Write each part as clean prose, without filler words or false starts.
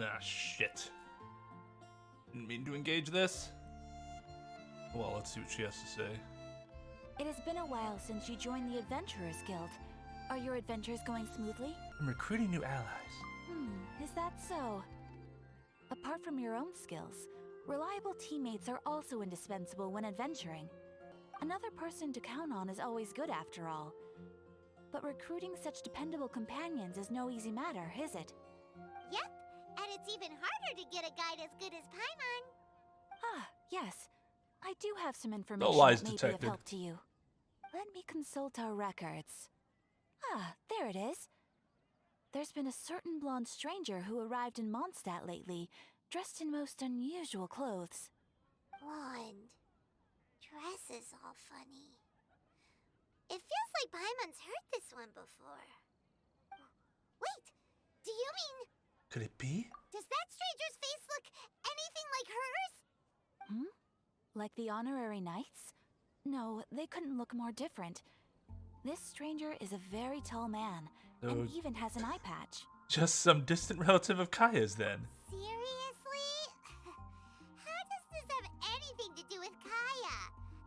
Ah, shit. Didn't mean to engage this. Well, let's see what she has to say. It has been a while since you joined the Adventurers Guild. Are your adventures going smoothly? I'm recruiting new allies. Is that so? Apart from your own skills, reliable teammates are also indispensable when adventuring. Another person to count on is always good after all. But recruiting such dependable companions is no easy matter, is it? Yep, and it's even harder to get a guide as good as Paimon. Ah, yes. I do have some information lies that may be detected. of help to you. Let me consult our records. Ah, there it is. There's been a certain blonde stranger who arrived in Mondstadt lately, dressed in most unusual clothes. Blonde. Dress is all funny. It feels like Paimon's heard this one before. Wait, do you mean... Could it be? Does that stranger's face look anything like hers? Like the honorary knights? No, they couldn't look more different. This stranger is a very tall man, and even has an eye patch. Just some distant relative of Kaya's, then. Seriously? How does this have anything to do with Kaya?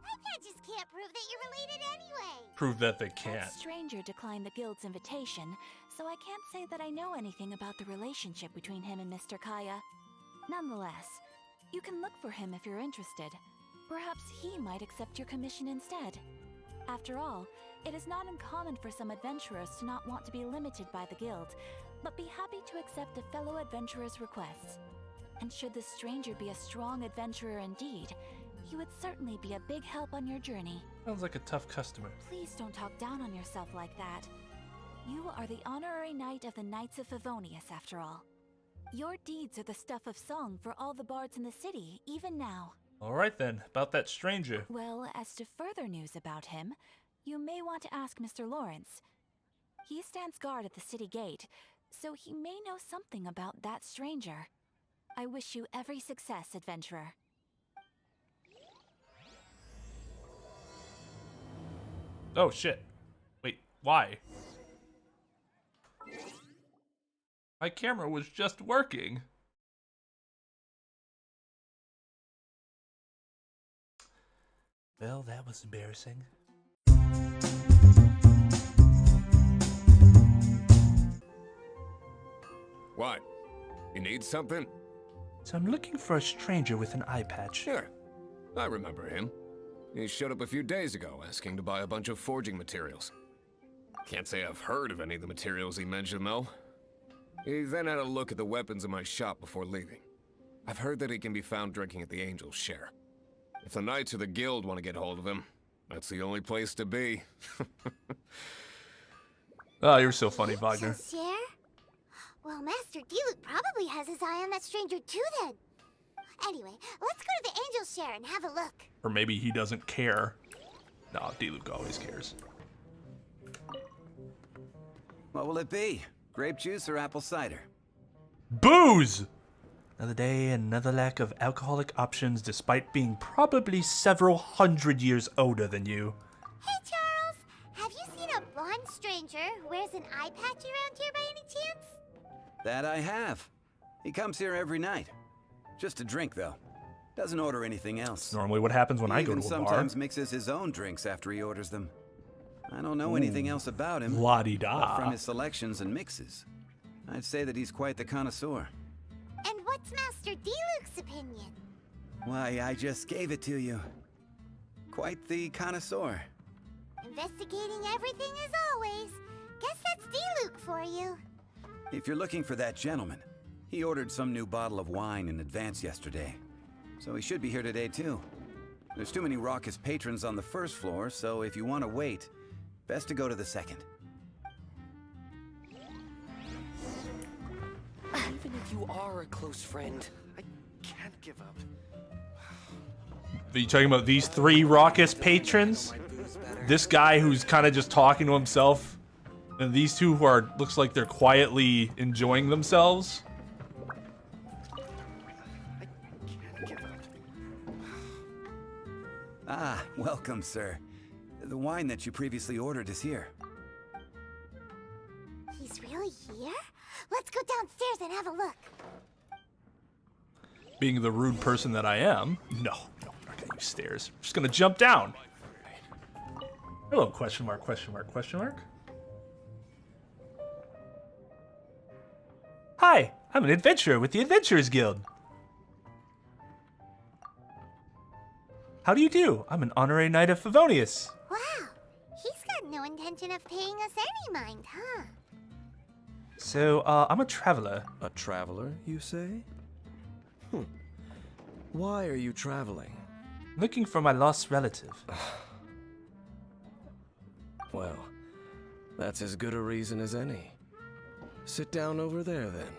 That patches can't prove that you're related anyway. Prove that they can't. That stranger declined the guild's invitation, so I can't say that I know anything about the relationship between him and Mr. Kaya. Nonetheless, you can look for him if you're interested. Perhaps he might accept your commission instead. After all, it is not uncommon for some adventurers to not want to be limited by the guild, but be happy to accept a fellow adventurer's requests. And should this stranger be a strong adventurer indeed, he would certainly be a big help on your journey. Sounds like a tough customer. Please don't talk down on yourself like that. You are the honorary knight of the Knights of Favonius, after all. Your deeds are the stuff of song for all the bards in the city, even now. Alright then, about that stranger. Well, as to further news about him, you may want to ask Mr. Lawrence. He stands guard at the city gate, so he may know something about that stranger. I wish you every success, adventurer. Oh shit. Wait, why? My camera was just working. Well, that was embarrassing. What? You need something? So I'm looking for a stranger with an eye patch. Sure. I remember him. He showed up a few days ago asking to buy a bunch of forging materials. Can't say I've heard of any of the materials he mentioned, though. He then had a look at the weapons in my shop before leaving. I've heard that he can be found drinking at the Angel's Share. If the Knights of the Guild want to get hold of him, that's the only place to be. Oh, you're so funny, Wagner. Share? Well, Master D-Luke probably has his eye on that stranger too then. Anyway, let's go to the Angel's Share and have a look. Or maybe he doesn't care. No, D-Luke always cares. What will it be? Grape juice or apple cider? Booze! Another day, another lack of alcoholic options despite being probably several hundred years older than you. Hey, Charles! Have you seen a blonde stranger who wears an eye patch around here by any chance? That I have. He comes here every night. Just a drink, though. Doesn't order anything else. Normally what happens when I go to a Even bar. sometimes mixes his own drinks after he orders them. I don't know anything else about him. La-di-da. But from his selections and mixes, I'd say that he's quite the connoisseur. And what's Master D-Luke's opinion? Why, I just gave it to you. Quite the connoisseur. Investigating everything as always. Guess that's D-Luke for you. If you're looking for that gentleman, he ordered some new bottle of wine in advance yesterday. So he should be here today too. There's too many raucous patrons on the first floor, so if you want to wait, best to go to the second. Even if you are a close friend, I can't give up. Are you talking about these three raucous patrons? This guy who's kind of just talking to himself, and these two who are, looks like they're quietly enjoying themselves? I can't give up. Ah, welcome, sir. The wine that you previously ordered is here. He's really here? Let's go downstairs and have a look. Being the rude person that I am. No, I'm not gonna use stairs. I'm just gonna jump down. Hello, question mark, question mark, question mark. Hi, I'm an adventurer with the Adventurers Guild. How do you do? I'm an honorary knight of Favonius. Wow, he's got no intention of paying us any mind, huh? So, I'm a traveler. A traveler, you say? Why are you traveling? Looking for my lost relative. Well, that's as good a reason as any. Sit down over there, then.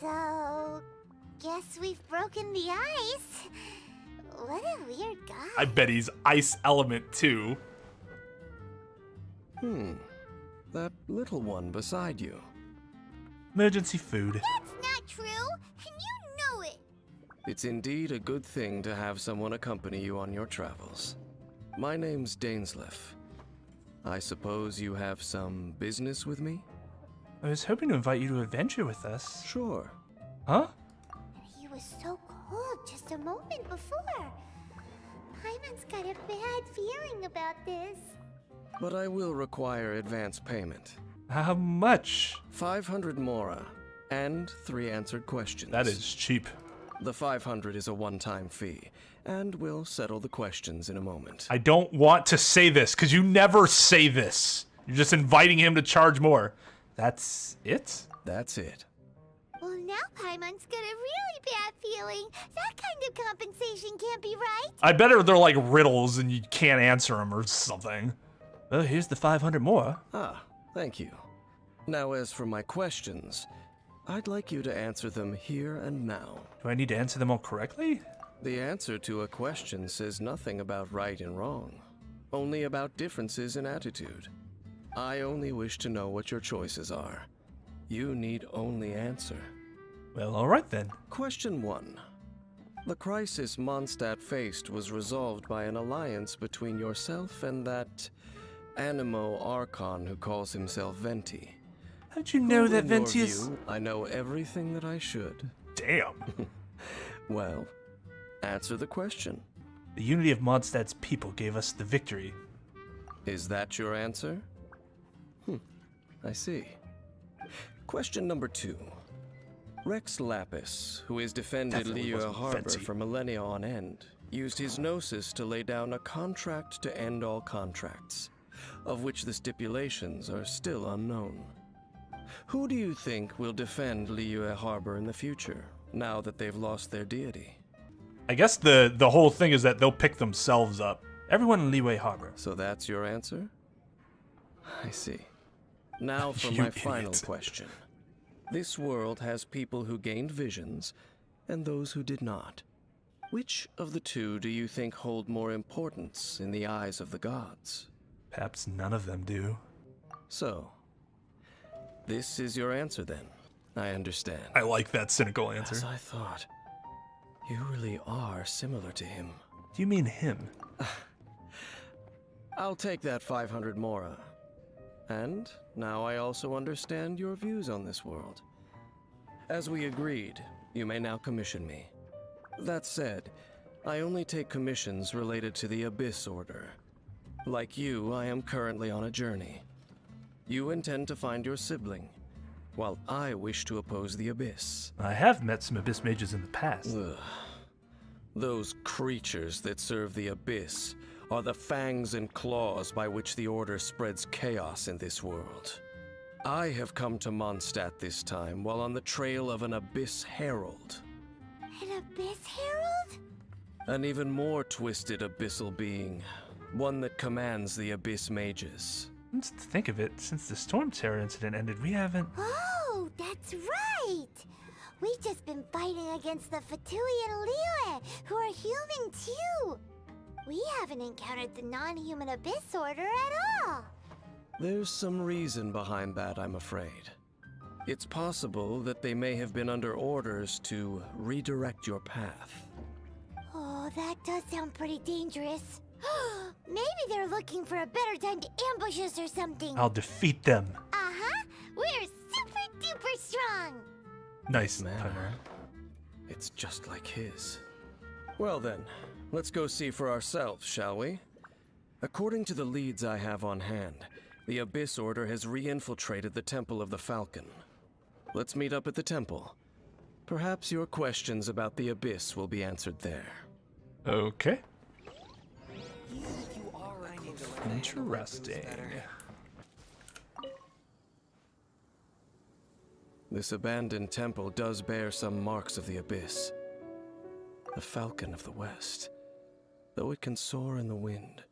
So, guess we've broken the ice. What a weird guy. I bet he's ice element too. That little one beside you. Emergency food. That's not true, and you know it. It's indeed a good thing to have someone accompany you on your travels. My name's Dainsleif. I suppose you have some business with me? I was hoping to invite you to adventure with us. Sure. Huh? And he was so cold just a moment before. Paimon's got a bad feeling about this. But I will require advance payment. How much? 500 mora, and 3 answered questions. That is cheap. The 500 is a one-time fee, and we'll settle the questions in a moment. I don't want to say this, because you never say this. You're just inviting him to charge more. That's it? That's it. Well, now Paimon's got a really bad feeling. That kind of compensation can't be right. I bet they're like riddles and you can't answer them or something. Well, here's the 500 more. Ah, thank you. Now, as for my questions, I'd like you to answer them here and now. Do I need to answer them all correctly? The answer to a question says nothing about right and wrong, only about differences in attitude. I only wish to know what your choices are. You need only answer. Well, alright then. Question 1. The crisis Mondstadt faced was resolved by an alliance between yourself and that Animo Archon who calls himself Venti. How'd you know that In your Venti is... view, I know everything that I should. Damn. Well, answer the question. The unity of Mondstadt's people gave us the victory. Is that your answer? I see. Question number 2. Rex Lapis, who has defended Definitely Liyue wasn't Harbor Venti. for millennia on end, used his gnosis to lay down a contract to end all contracts, of which the stipulations are still unknown. Who do you think will defend Liyue Harbor in the future, now that they've lost their deity? I guess the whole thing is that they'll pick themselves up. Everyone in Liyue Harbor. So that's your answer? I see. Now for You my final idiot. question. This world has people who gained visions, and those who did not. Which of the two do you think hold more importance in the eyes of the gods? Perhaps none of them do. So, this is your answer then. I understand. I like that cynical As answer. I thought, you really are similar to him. Do you mean him? I'll take that 500 mora. And now I also understand your views on this world. As we agreed, you may now commission me. That said, I only take commissions related to the Abyss Order. Like you, I am currently on a journey. You intend to find your sibling, while I wish to oppose the Abyss. I have met some Abyss mages in the past. Ugh. Those creatures that serve the Abyss are the fangs and claws by which the Order spreads chaos in this world. I have come to Mondstadt this time while on the trail of an Abyss Herald. An Abyss Herald? An even more twisted abyssal being. One that commands the Abyss mages. Let's think of it. Since the Storm Terror incident ended, we haven't... Oh, that's right! We've just been fighting against the Fatui and Liyue, who are human too! We haven't encountered the non-human Abyss Order at all! There's some reason behind that, I'm afraid. It's possible that they may have been under orders to redirect your path. Oh, that does sound pretty dangerous. Maybe they're looking for a better time to ambush us or something. I'll defeat them. Uh-huh! We're super duper strong! Nice, Man. Timer. It's just like his. Well then, let's go see for ourselves, shall we? According to the leads I have on hand, the Abyss Order has re-infiltrated the Temple of the Falcon. Let's meet up at the temple. Perhaps your questions about the Abyss will be answered there. Okay. Interesting. This abandoned temple does bear some marks of the Abyss. The Falcon of the West. Though it can soar in the wind,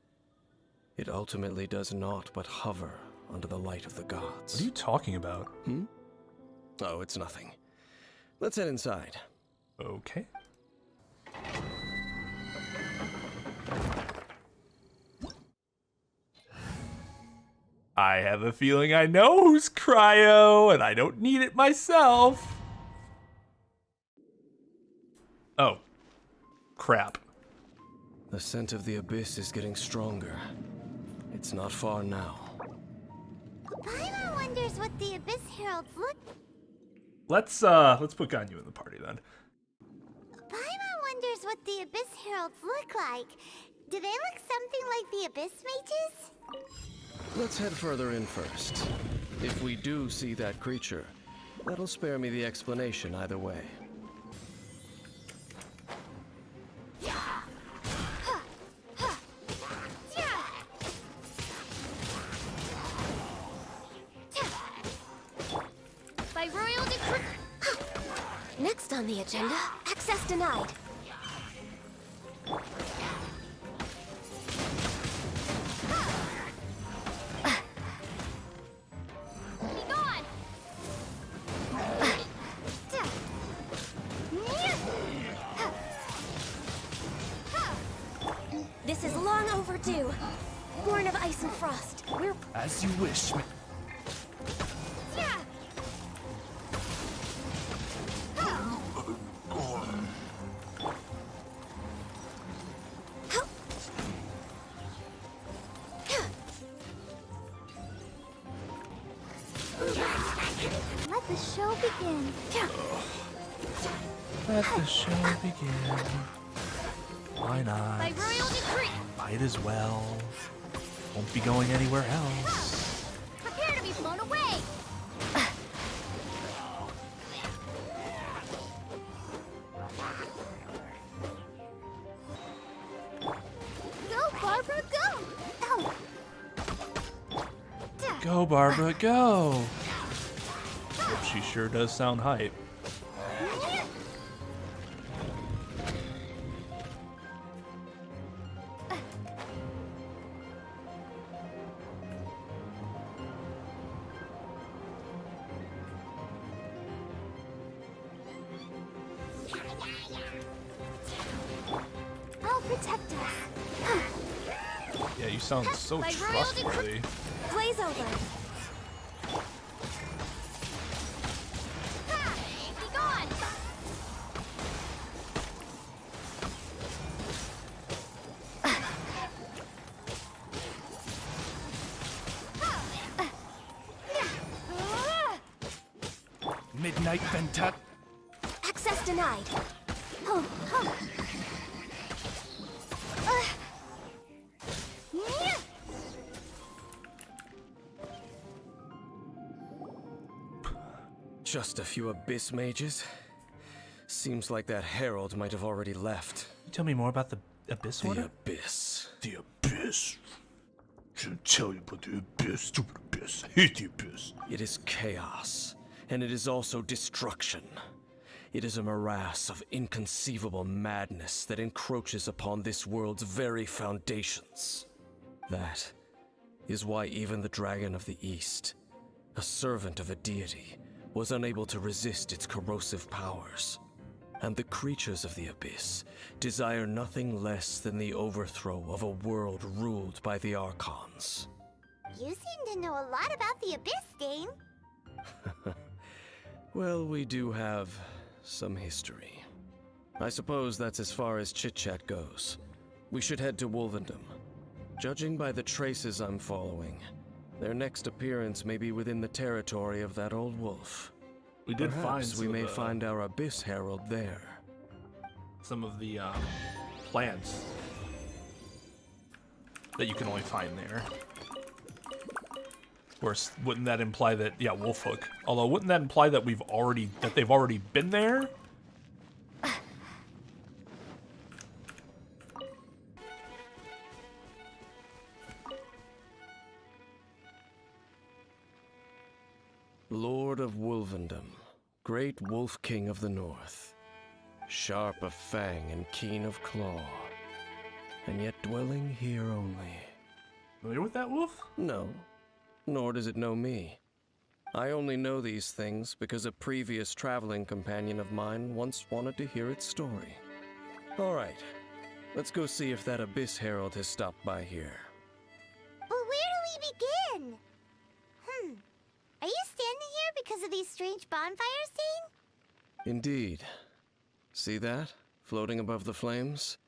it ultimately does naught but hover under the light of the gods. What are you talking about? Oh, it's nothing. Let's head inside. Okay. I have a feeling I know who's cryo, and I don't need it myself. Oh. Crap. The scent of the Abyss is getting stronger. It's not far now. Paimon wonders what the Abyss Heralds look. Let's put Ganyu in the party then. Paimon wonders what the Abyss Heralds look like. Do they look something like the Abyss Mages? Let's head further in first. If we do see that creature, that'll spare me the explanation either way. By royal decree. Next on the agenda, access denied. This is long overdue. Born of ice and frost. We're... As you wish. Let the show begin. Let the show begin. Why not? By royal decree. Might as well. Won't be going anywhere else. Prepare to be blown away. Go, Barbara, go! Oh. Go, Barbara, go! Yep, she sure does sound hype. I'll protect us. Yeah, you sound so By royal trustworthy. Blaze over. Be gone. Midnight Venta. Access denied. Oh, oh. Just a few Abyss mages? Seems like that herald might have already left. Tell me more about the Abyss The Order? Abyss. The Abyss. Shouldn't tell you about the Abyss, stupid Abyss. I hate the Abyss. It is chaos, and it is also destruction. It is a morass of inconceivable madness that encroaches upon this world's very foundations. That is why even the Dragon of the East, a servant of a deity, was unable to resist its corrosive powers. And the creatures of the Abyss desire nothing less than the overthrow of a world ruled by the Archons. You seem to know a lot about the Abyss, Dane. Well, we do have some history. I suppose that's as far as chit-chat goes. We should head to Wolvendom. Judging by the traces I'm following, their next appearance may be within the territory of that old wolf. We did Perhaps find we some may of the- find our Abyss Herald there. some of the plants that you can only find there. Of course, wouldn't that imply that, yeah, Wolfhook. Although, wouldn't that imply that they've already been there? Lord of Wolvendom, great Wolf King of the North, sharp of fang and keen of claw, and yet dwelling here only. Familiar with that wolf? No, nor does it know me. I only know these things because a previous traveling companion of mine once wanted to hear its story. All right, let's go see if that Abyss Herald has stopped by here. Well, where do we begin? Are you standing here because of these strange bonfires, Dane? Indeed. See that, floating above the flames?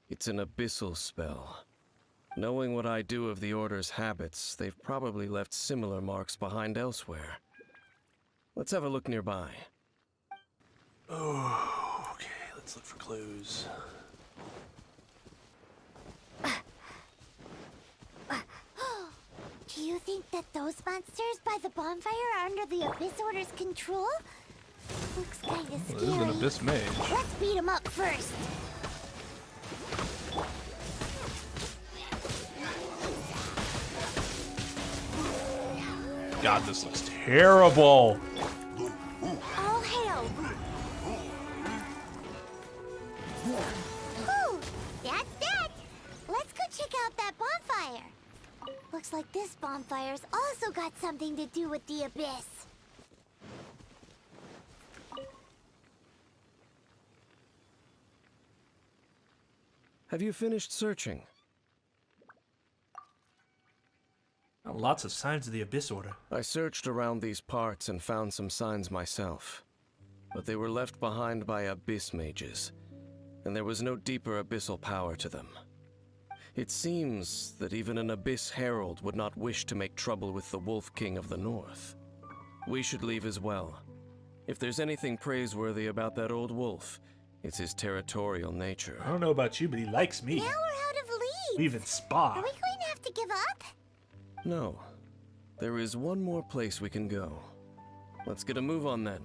It's an abyssal spell. Knowing what I do of the Order's habits, they've probably left similar marks behind elsewhere. Let's have a look nearby. Oh, okay, let's look for clues. Do you think that those monsters by the bonfire are under the Abyss Order's control? Looks kinda Well, scary. this is an Abyss Mage. Let's beat him up first. God, this looks terrible. All hail! Whew, that's that. Let's go check out that bonfire. Looks like this bonfire's also got something to do with the Abyss. Have you finished searching? Lots of signs of the Abyss Order. I searched around these parts and found some signs myself, but they were left behind by Abyss Mages, and there was no deeper abyssal power to them. It seems that even an Abyss Herald would not wish to make trouble with the Wolf King of the North. We should leave as well. If there's anything praiseworthy about that old wolf, it's his territorial nature. I don't know about you, but he likes me. Now we're out of leads. We even spa. Are we going to have to give up? No. There is one more place we can go. Let's get a move on then.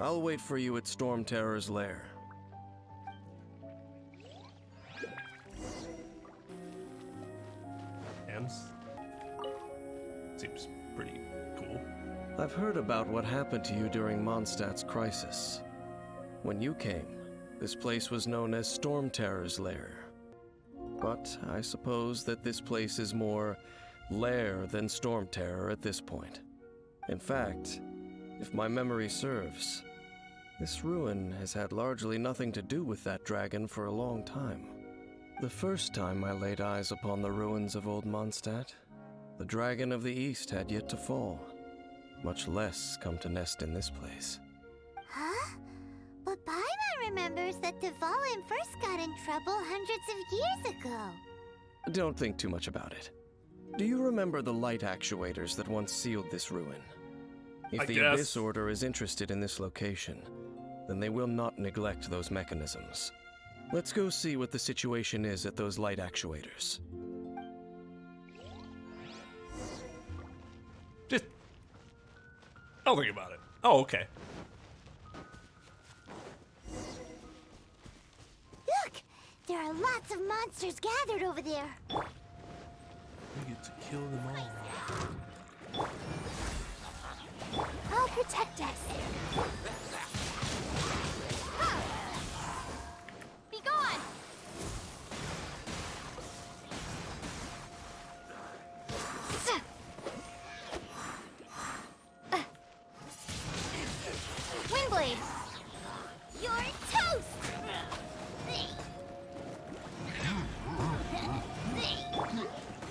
I'll wait for you at Storm Terror's lair. Ems? Seems pretty cool. I've heard about what happened to you during Mondstadt's crisis. When you came, this place was known as Storm Terror's lair. But I suppose that this place is more lair than Storm Terror at this point. In fact, if my memory serves, this ruin has had largely nothing to do with that dragon for a long time. The first time I laid eyes upon the ruins of Old Mondstadt, the dragon of the East had yet to fall, much less come to nest in this place. Huh? But Paimon remembers that Dvalin first got in trouble hundreds of years ago. Don't think too much about it. Do you remember the light actuators that once sealed this ruin? If the Abyss Order is interested in this location, then they will not neglect those mechanisms. Let's go see what the situation is at those light actuators. Just... I'll think about it. Oh, okay. Look! There are lots of monsters gathered over there. We get to kill them all. I'll protect us. Be gone! Windblade! You're toast!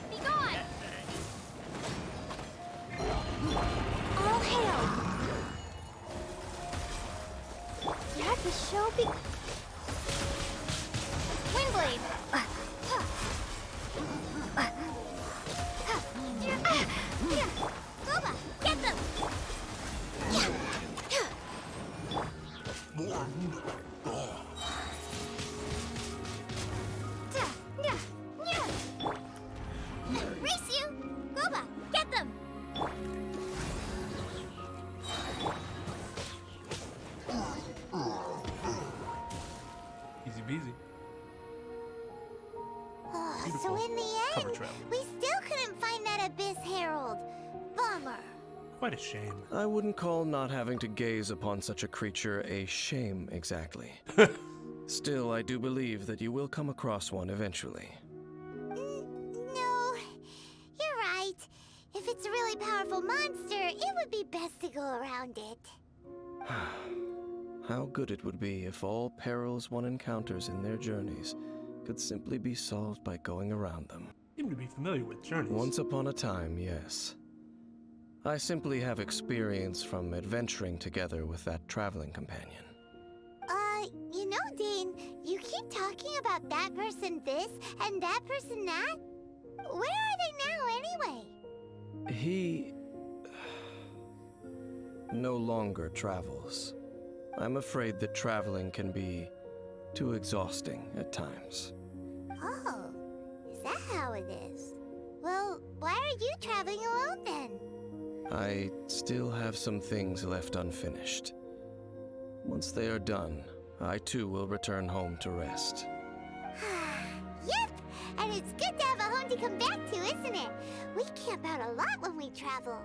Be gone! All hail! Let the show be... Windblade! Goba, get them! careful. So in the Cover end, trail. we still couldn't find that Abyss Herald. Bummer. Quite a shame. I wouldn't call not having to gaze upon such a creature a shame exactly. Still, I do believe that you will come across one eventually. No, you're right. If it's a really powerful monster, it would be best to go around it. How good it would be if all perils one encounters in their journeys could simply be solved by going around them. Seem to be familiar with journeys. Once upon a time, yes. I simply have experience from adventuring together with that traveling companion. You know, Dane, you keep talking about that person this and that person that. Where are they now, anyway? He no longer travels. I'm afraid that traveling can be too exhausting at times. Oh, is that how it is? Well, why are you traveling alone then? I still have some things left unfinished. Once they are done, I too will return home to rest. Yep, and it's good to have a home to come back to, isn't it? We camp out a lot when we travel.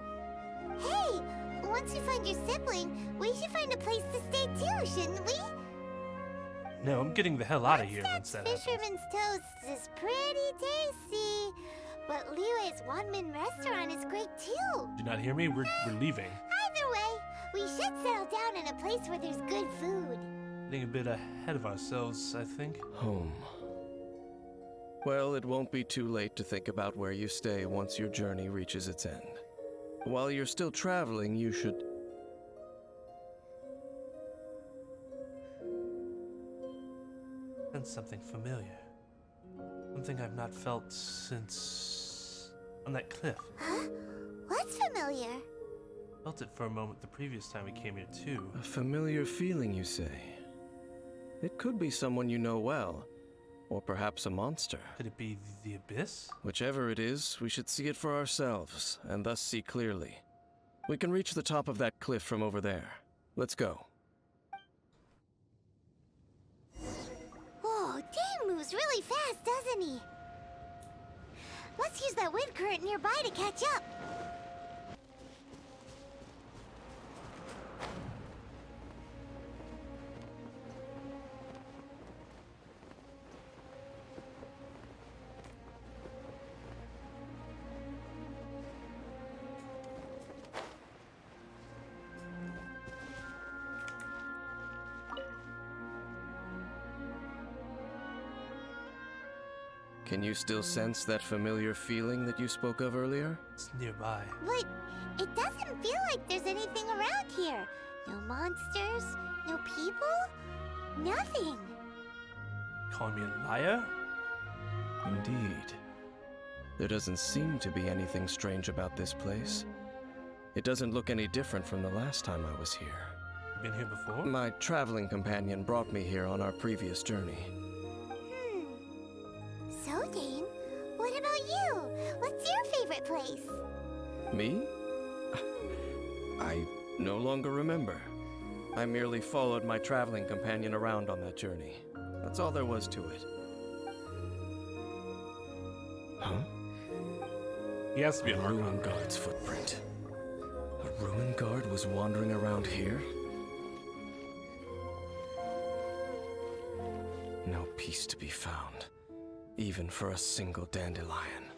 Hey, once you find your sibling, we should find a place to stay too, shouldn't we? No, I'm getting the hell out of here once that happens. Fisherman's toast is pretty tasty, but Liyue's one-man restaurant is great too. Do you not hear me? We're leaving. Either way, we should settle down in a place where there's good food. Getting a bit ahead of ourselves, I think. Home. Well, it won't be too late to think about where you stay once your journey reaches its end. While you're still traveling, you should... Sense something familiar. Something I've not felt since... on that cliff. Huh? What's familiar? Felt it for a moment the previous time we came here too. A familiar feeling, you say? It could be someone you know well, or perhaps a monster. Could it be the Abyss? Whichever it is, we should see it for ourselves, and thus see clearly. We can reach the top of that cliff from over there. Let's go. Whoa, Dane moves really fast, doesn't he? Let's use that wind current nearby to catch up. Can you still sense that familiar feeling that you spoke of earlier? It's nearby. But it doesn't feel like there's anything around here. No monsters, no people, nothing. Calling me a liar? Indeed. There doesn't seem to be anything strange about this place. It doesn't look any different from the last time I was here. Been here before? My traveling companion brought me here on our previous journey. So, Dane, what about you? What's your favorite place? Me? I no longer remember. I merely followed my traveling companion around on that journey. That's all there was to it. Huh? He has to be an A Archon. ruin guard's footprint. A ruin guard was wandering around here? No peace to be found, even for a single dandelion.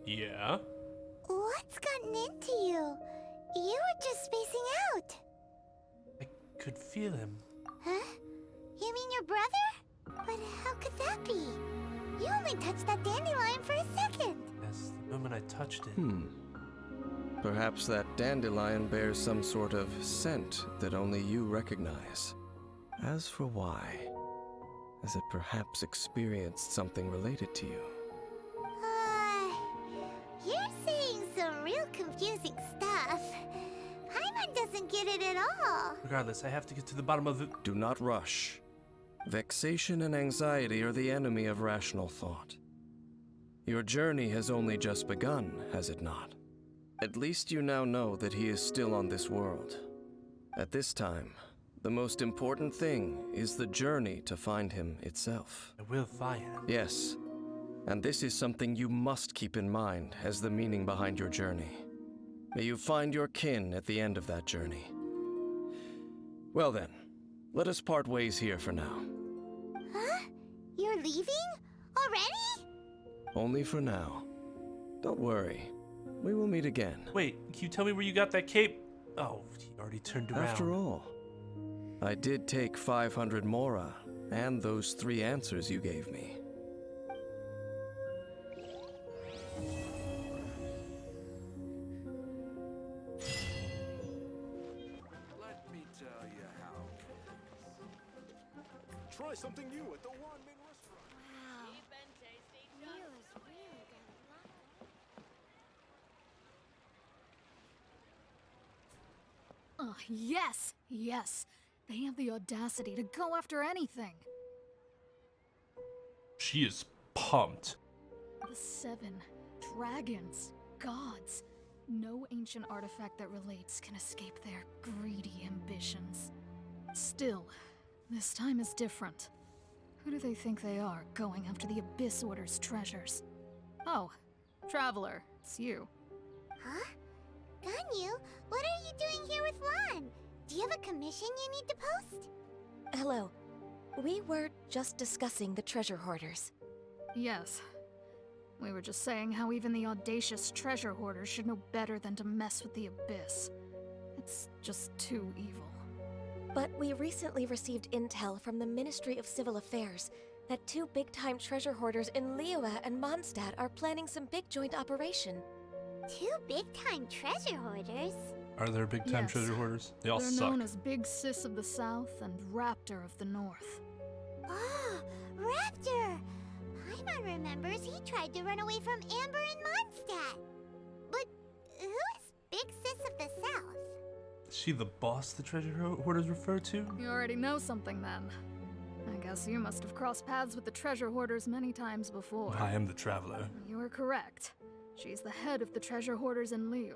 Yeah? What's gotten into you? You were just spacing out. I could feel him. Huh? You mean your brother? But how could that be? You only touched that dandelion for a second. Yes, the moment I touched it. Perhaps that dandelion bears some sort of scent that only you recognize. As for why, has it perhaps experienced something related to you? all. Regardless, I have to get to the bottom of it. Do not rush. Vexation and anxiety are the enemy of rational thought. Your journey has only just begun, has it not? At least you now know that he is still on this world. At this time, the most important thing is the journey to find him itself. I will find him. Yes, and this is something you must keep in mind as the meaning behind your journey. May you find your kin at the end of that journey. Well then, let us part ways here for now. Huh? You're leaving? Already? Only for now. Don't worry. We will meet again. Wait, can you tell me where you got that cape? Oh, he already turned around. After all, I did take 500 mora and those 3 answers you gave me. Let me tell you how. Try something new at the Wanmin restaurant. Wow. Leela's really got a lot. Oh, yes! Yes! They have the audacity to go after anything! She is pumped. The 7 dragons, gods. No ancient artifact that relates can escape their greedy ambitions. Still, this time is different. Who do they think they are, going after the Abyss Order's treasures? Oh, Traveler, it's you. Huh? Ganyu, what are you doing here with Lan? Do you have a commission you need to post? Hello. We were just discussing the treasure hoarders. Yes. We were just saying how even the audacious treasure hoarders should know better than to mess with the Abyss. It's just too evil. But we recently received intel from the Ministry of Civil Affairs that 2 big-time treasure hoarders in Liyue and Mondstadt are planning some big joint operation. 2 big-time treasure hoarders? Are there big-time Yes. treasure hoarders? They all They're suck. known as Big Sis of the South and Raptor of the North. Oh, Raptor! Paimon remembers he tried to run away from Amber in Mondstadt. But who is Big Sis of the South? Is she the boss the treasure hoarders refer to? You already know something then. I guess you must have crossed paths with the treasure hoarders many times before. I am the traveler. You are correct. She's the head of the treasure hoarders in Liyue.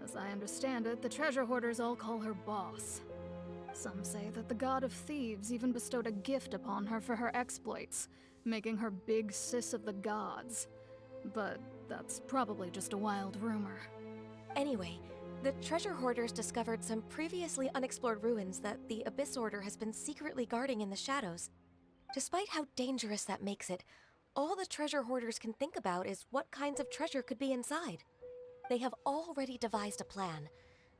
As I understand it, the treasure hoarders all call her boss. Some say that the god of thieves even bestowed a gift upon her for her exploits, making her Big Sis of the gods. But that's probably just a wild rumor. Anyway, the treasure hoarders discovered some previously unexplored ruins that the Abyss Order has been secretly guarding in the shadows. Despite how dangerous that makes it, all the treasure hoarders can think about is what kinds of treasure could be inside. They have already devised a plan.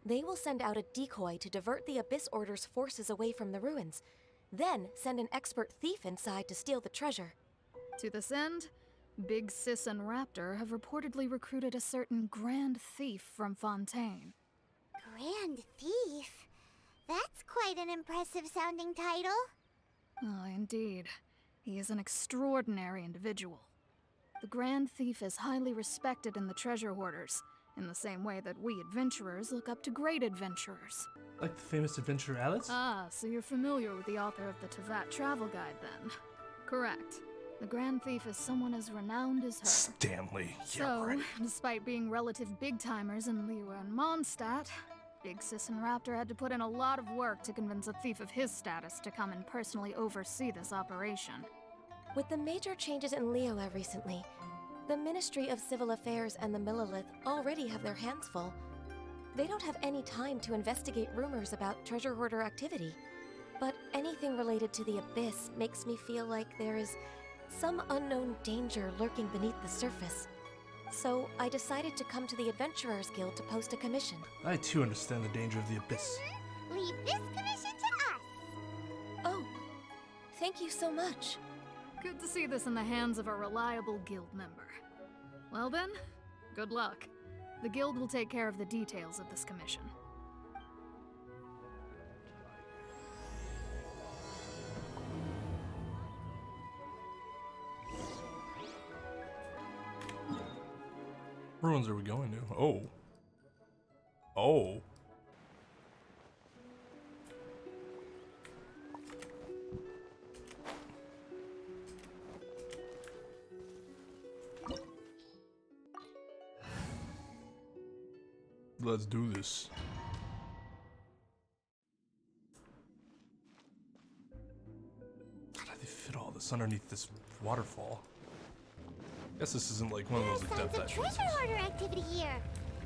They will send out a decoy to divert the Abyss Order's forces away from the ruins, then send an expert thief inside to steal the treasure. To this end, Big Sis and Raptor have reportedly recruited a certain Grand Thief from Fontaine. Grand Thief? That's quite an impressive sounding title. Oh, indeed. He is an extraordinary individual. The Grand Thief is highly respected in the treasure hoarders, in the same way that we adventurers look up to great adventurers. Like the famous adventurer Alice? Ah, so you're familiar with the author of the Tevat Travel Guide, then? Correct. The Grand Thief is someone as renowned as her. Stanley. Yeah, So, right. despite being relative big-timers in Liyue and Mondstadt, Big Sis and Raptor had to put in a lot of work to convince a thief of his status to come and personally oversee this operation. With the major changes in Liyue recently, the Ministry of Civil Affairs and the Millelith already have their hands full. They don't have any time to investigate rumors about treasure hoarder activity. But anything related to the Abyss makes me feel like there is some unknown danger lurking beneath the surface. So I decided to come to the Adventurers Guild to post a commission. I too understand the danger of the abyss. Leave this commission to us. Oh, thank you so much. Good to see this in the hands of a reliable guild member. Well then, good luck. The guild will take care of the details of this commission. Ruins are we going to? Oh. Oh. Let's do this. How do they fit all this underneath this waterfall? Guess this isn't like one of those Signs adept of treasure hoarder activity here.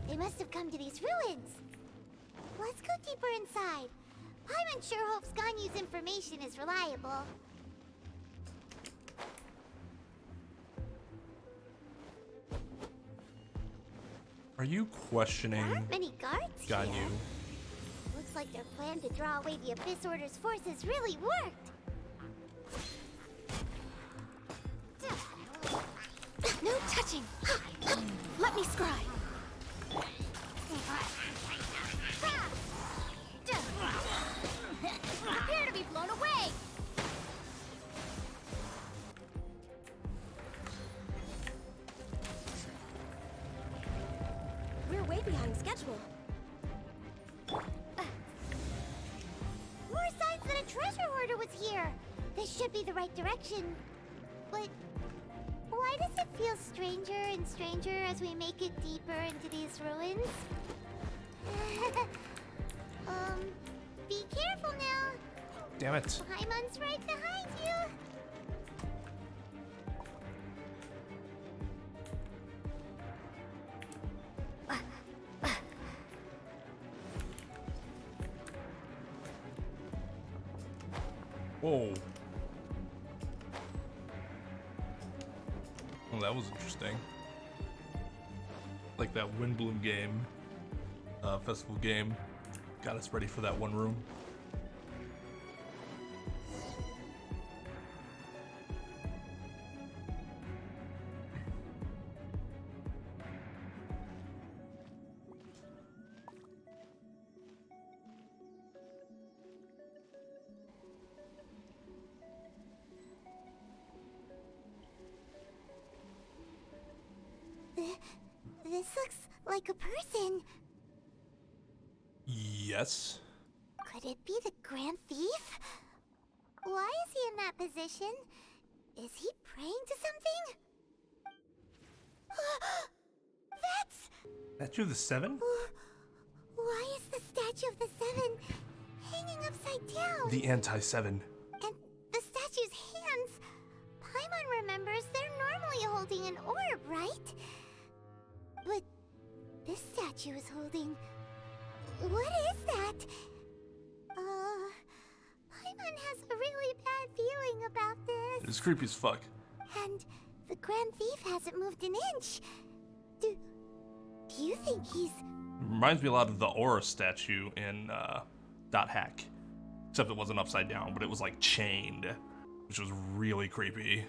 They must have come to these ruins. Let's go deeper inside. Paimon sure hopes Ganyu's information is reliable. Are you questioning There aren't many guards Ganyu? here. Looks like their plan to draw away the Abyss Order's forces really worked. No touching! Let me scribe! Prepare to be blown away! We're way behind schedule. More signs that a treasure hoarder was here. This should be the right direction. But why does it feel stranger and stranger as we make it deeper into these ruins? Be careful now. Damn it. Paimon's right behind you. Whoa. Well, that was interesting. Like that Windbloom game, festival game, got us ready for that one room. This looks like a person. Yes. Could it be the Grand Thief? Why is he in that position? Is he praying to something? That's... Statue of the Seven? Why is the Statue of the Seven hanging upside down? The Anti-Seven. And the statue's hands... Paimon remembers they're normally holding an orb, right? But this statue is holding... What is that? Paimon has a really bad feeling about this. It's creepy as fuck. And the Grand Thief hasn't moved an inch. Do you think he's... Reminds me a lot of the Aura statue in Dot Hack. Except it wasn't upside down, but it was like chained, which was really creepy.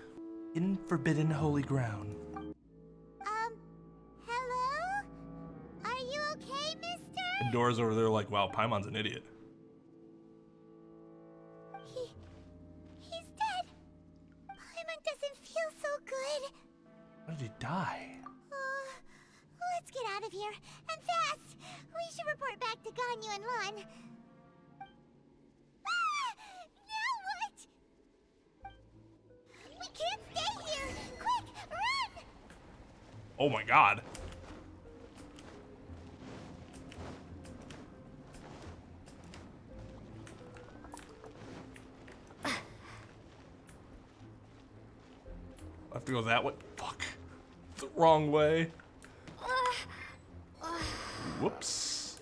In forbidden holy ground. Hello? Are you okay, mister? And Dora's over there like, wow, Paimon's an idiot. He's dead. Paimon doesn't feel so good. How did he die? Let's get out of here, and fast! We should report back to Ganyu and Lon. Now what? We can't stay here! Quick, run! Oh my god. I have to go that way. Fuck. The wrong way. Whoops.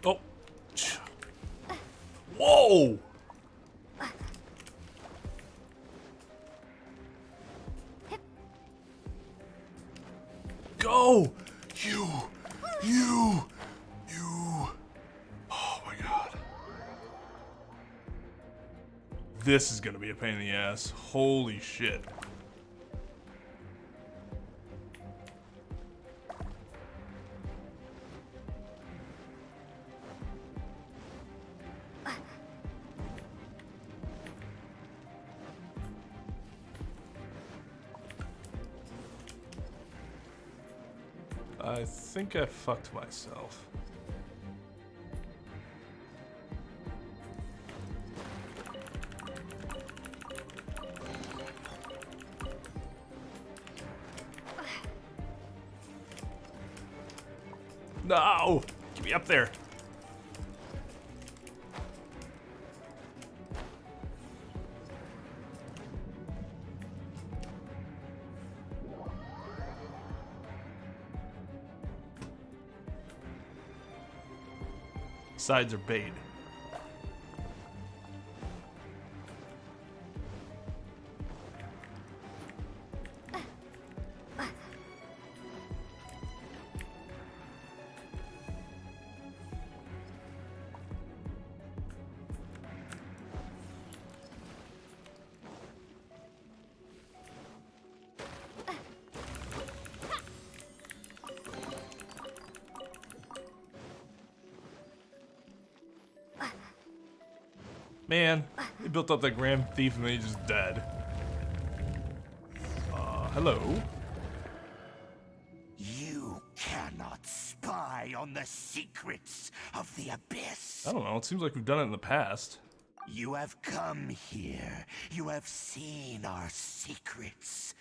Oh. Whoa. Go. You. Oh my god. This is gonna be a pain in the ass. Holy shit. I think I fucked myself. No! Get me up there. Sides are bait. Man, he built up that Grand Thief and then he's just dead. Hello? You cannot spy on the secrets of the Abyss. I don't know, it seems like we've done it in the past. You have come here. You have seen our secrets.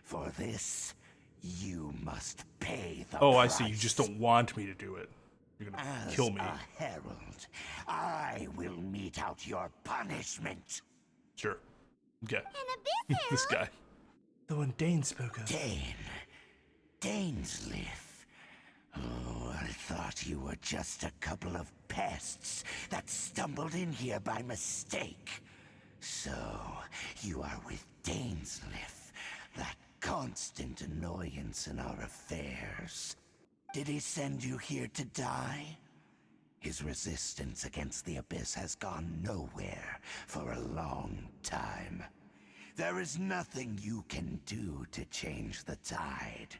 For this, you must pay the Oh, I price. see, you just don't want me to do it. You're gonna As kill me. a herald, I will mete out your punishment. Sure. Okay. An abyss This guy. The one Dane spoke of. Dainsleif. Oh, I thought you were just a couple of pests that stumbled in here by mistake. So, you are with Dainsleif, that constant annoyance in our affairs. Did he send you here to die? His resistance against the Abyss has gone nowhere for a long time. There is nothing you can do to change the tide.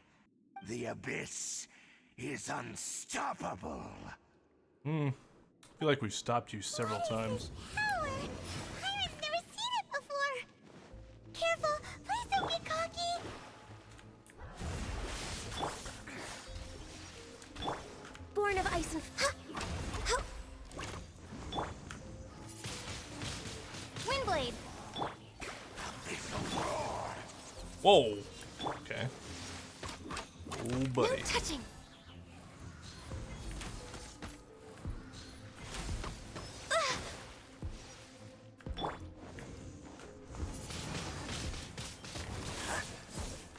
The Abyss is unstoppable. I feel like we've stopped you several times. Howard! Pirate's never seen it before! Careful! Please don't get cocky! Born of ice and... Windblade! Whoa! Okay. Oh, No buddy. touching!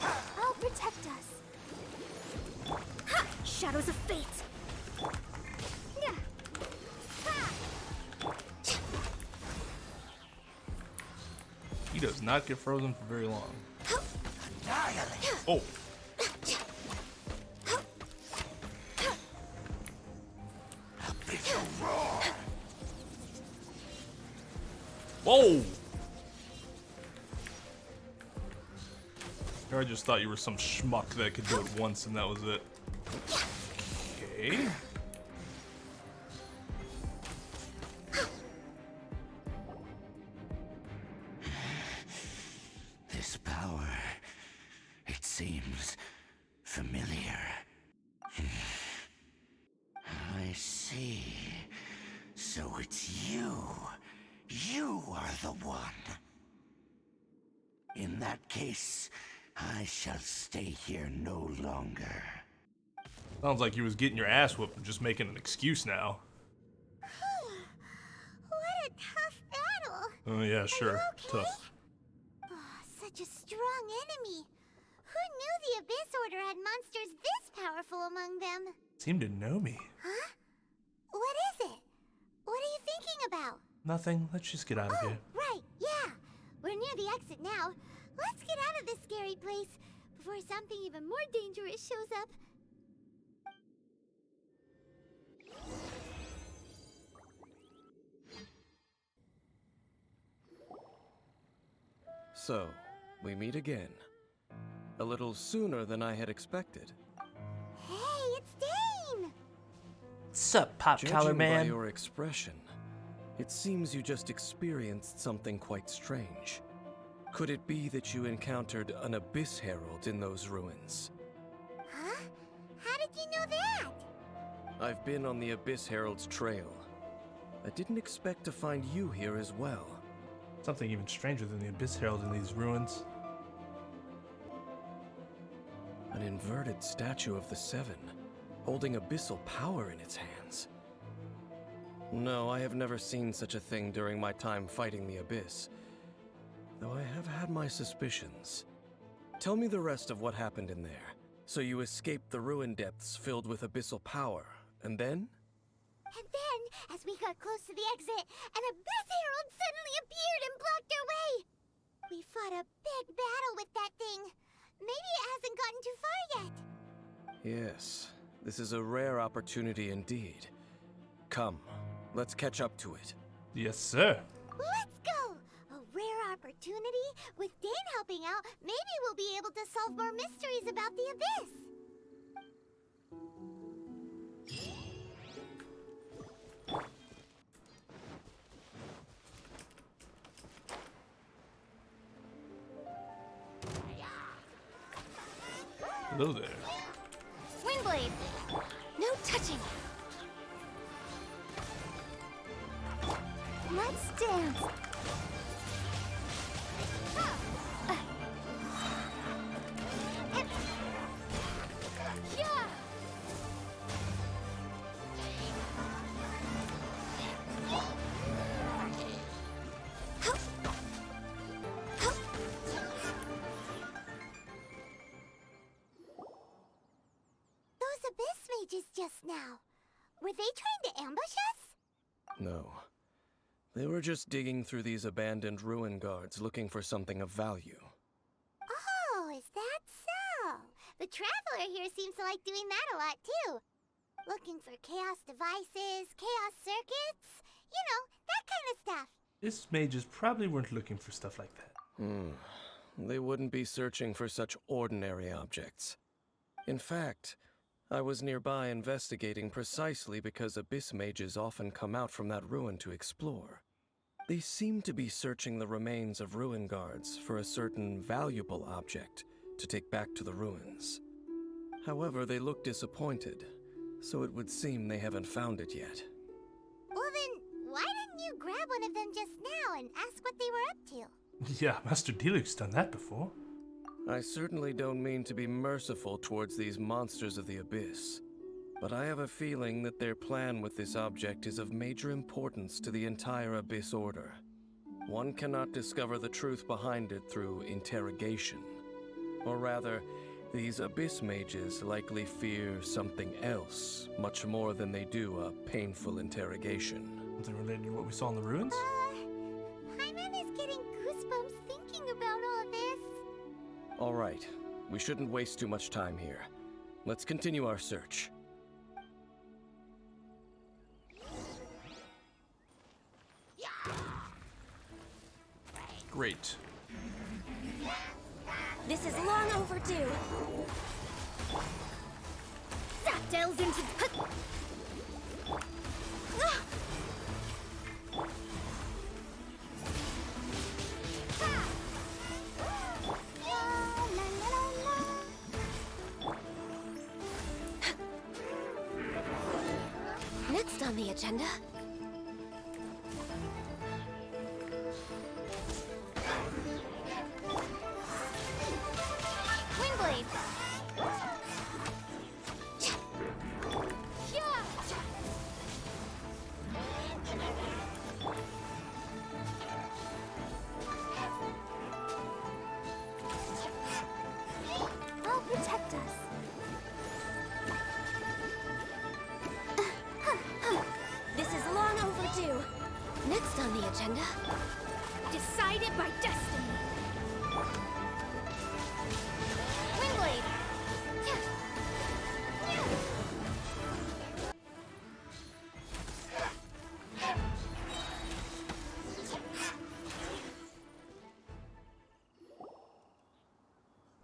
I'll protect us. Ha! Shadows of fate! Yeah. He does not get frozen for very long. Annihilate! Oh! Abyssal roar! Whoa! I just thought you were some schmuck that could do it once and that was it. Okay. This power, it seems familiar. I see. So it's you. You are the one. In that case, I shall stay here no longer. Sounds like you was getting your ass whooped and just making an excuse now. What a tough battle! Oh yeah, sure. okay? Tough. Oh, such a strong enemy. Who knew the Abyss Order had monsters this powerful among them? Seemed to know me. Huh? What is it? What are you thinking about? Nothing. Let's just get out of here. Right, yeah. We're near the exit now. Let's get out of this scary place before something even more dangerous shows up. So, we meet again. A little sooner than I had expected. Hey, it's Dane! Sup, pop Judging by your expression, it seems you just experienced something quite strange. Could it be that you encountered an Abyss Herald in those ruins? Huh? How did you know that? I've been on the Abyss Herald's trail. I didn't expect to find you here as well. Something even stranger than the Abyss Herald in these ruins. An inverted statue of the Seven. holding abyssal power in its hands. No, I have never seen such a thing during my time fighting the Abyss, though I have had my suspicions. Tell me the rest of what happened in there. So you escaped the ruin depths filled with abyssal power, and then? And then, as we got close to the exit, an Abyss Herald suddenly appeared and blocked our way! We fought a big battle with that thing. Maybe it hasn't gotten too far yet. Yes, this is a rare opportunity indeed. Come, let's catch up to it. Yes, sir. Let's go! A rare opportunity? With Dane helping out, maybe we'll be able to solve more mysteries about the Abyss. Hello there. Windblade! No touching! Let's dance! Those Abyss mages just now. Were they trying to ambush us? No. They were just digging through these abandoned ruin guards looking for something of value. Oh, is that so? The Traveler here seems to like doing that a lot too. Looking for chaos devices, chaos circuits, you know, that kind of stuff. This mages probably weren't looking for stuff like that. They wouldn't be searching for such ordinary objects. In fact, I was nearby investigating precisely because Abyss mages often come out from that ruin to explore. They seem to be searching the remains of ruin guards for a certain valuable object to take back to the ruins. However, they look disappointed, so it would seem they haven't found it yet. Well then, why didn't you grab one of them just now and ask what they were up to? Yeah, Master Diluc's done that before. I certainly don't mean to be merciful towards these monsters of the Abyss, but I have a feeling that their plan with this object is of major importance to the entire Abyss Order. One cannot discover the truth behind it through interrogation. Or rather, these Abyss mages likely fear something else, much more than they do a painful interrogation. Something related to what we saw in the ruins? Paimon is getting goosebumps thinking about all this. All right, we shouldn't waste too much time here. Let's continue our search. Great. This is long overdue. That delves into... Next on the agenda. Windblade! I'll protect us. This is long overdue. Next on the agenda. Decided by destiny. Windblade!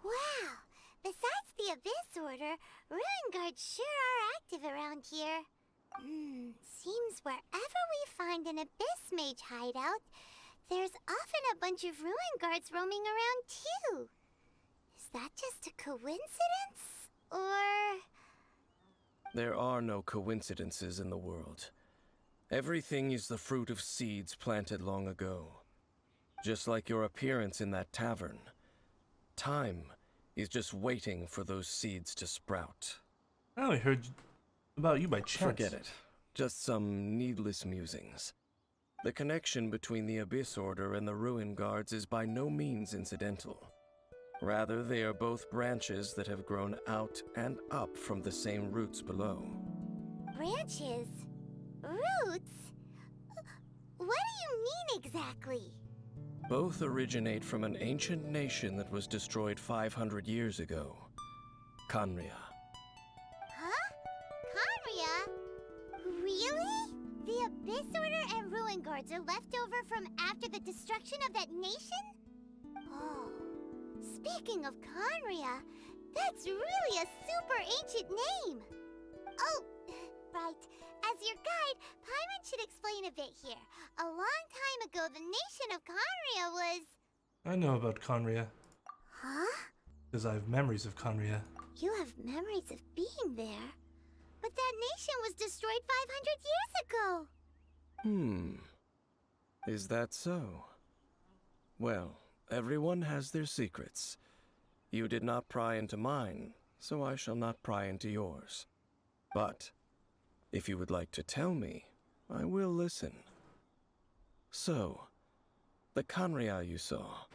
Wow! Besides the Abyss Order, Ruin Guards sure are active around here. Seems wherever we find an Abyss Mage hideout, there's often a bunch of Ruin Guards roaming around too. Is that just a coincidence? Or... There are no coincidences in the world. Everything is the fruit of seeds planted long ago. Just like your appearance in that tavern. Time is just waiting for those seeds to sprout. Oh, I heard About you by chance? Forget it. Just some needless musings. The connection between the Abyss Order and the Ruin Guards is by no means incidental. Rather, they are both branches that have grown out and up from the same roots below. Branches? Roots? What do you mean exactly? Both originate from an ancient nation that was destroyed 500 years ago. Khaenri'ah. Huh? Khaenri'ah? Really? The Abyss Order and Ruin Guards are left over from after the destruction of that nation? Oh. Speaking of Khaenri'ah, that's really a super ancient name! Oh, right. As your guide, Paimon should explain a bit here. A long time ago, the nation of Khaenri'ah was... I know about Khaenri'ah. Huh? Because I have memories of Khaenri'ah. You have memories of being there. But that nation was destroyed 500 years ago. Is that so? Well, everyone has their secrets. You did not pry into mine, so I shall not pry into yours. But if you would like to tell me, I will listen. So, the Khaenri'ah you saw,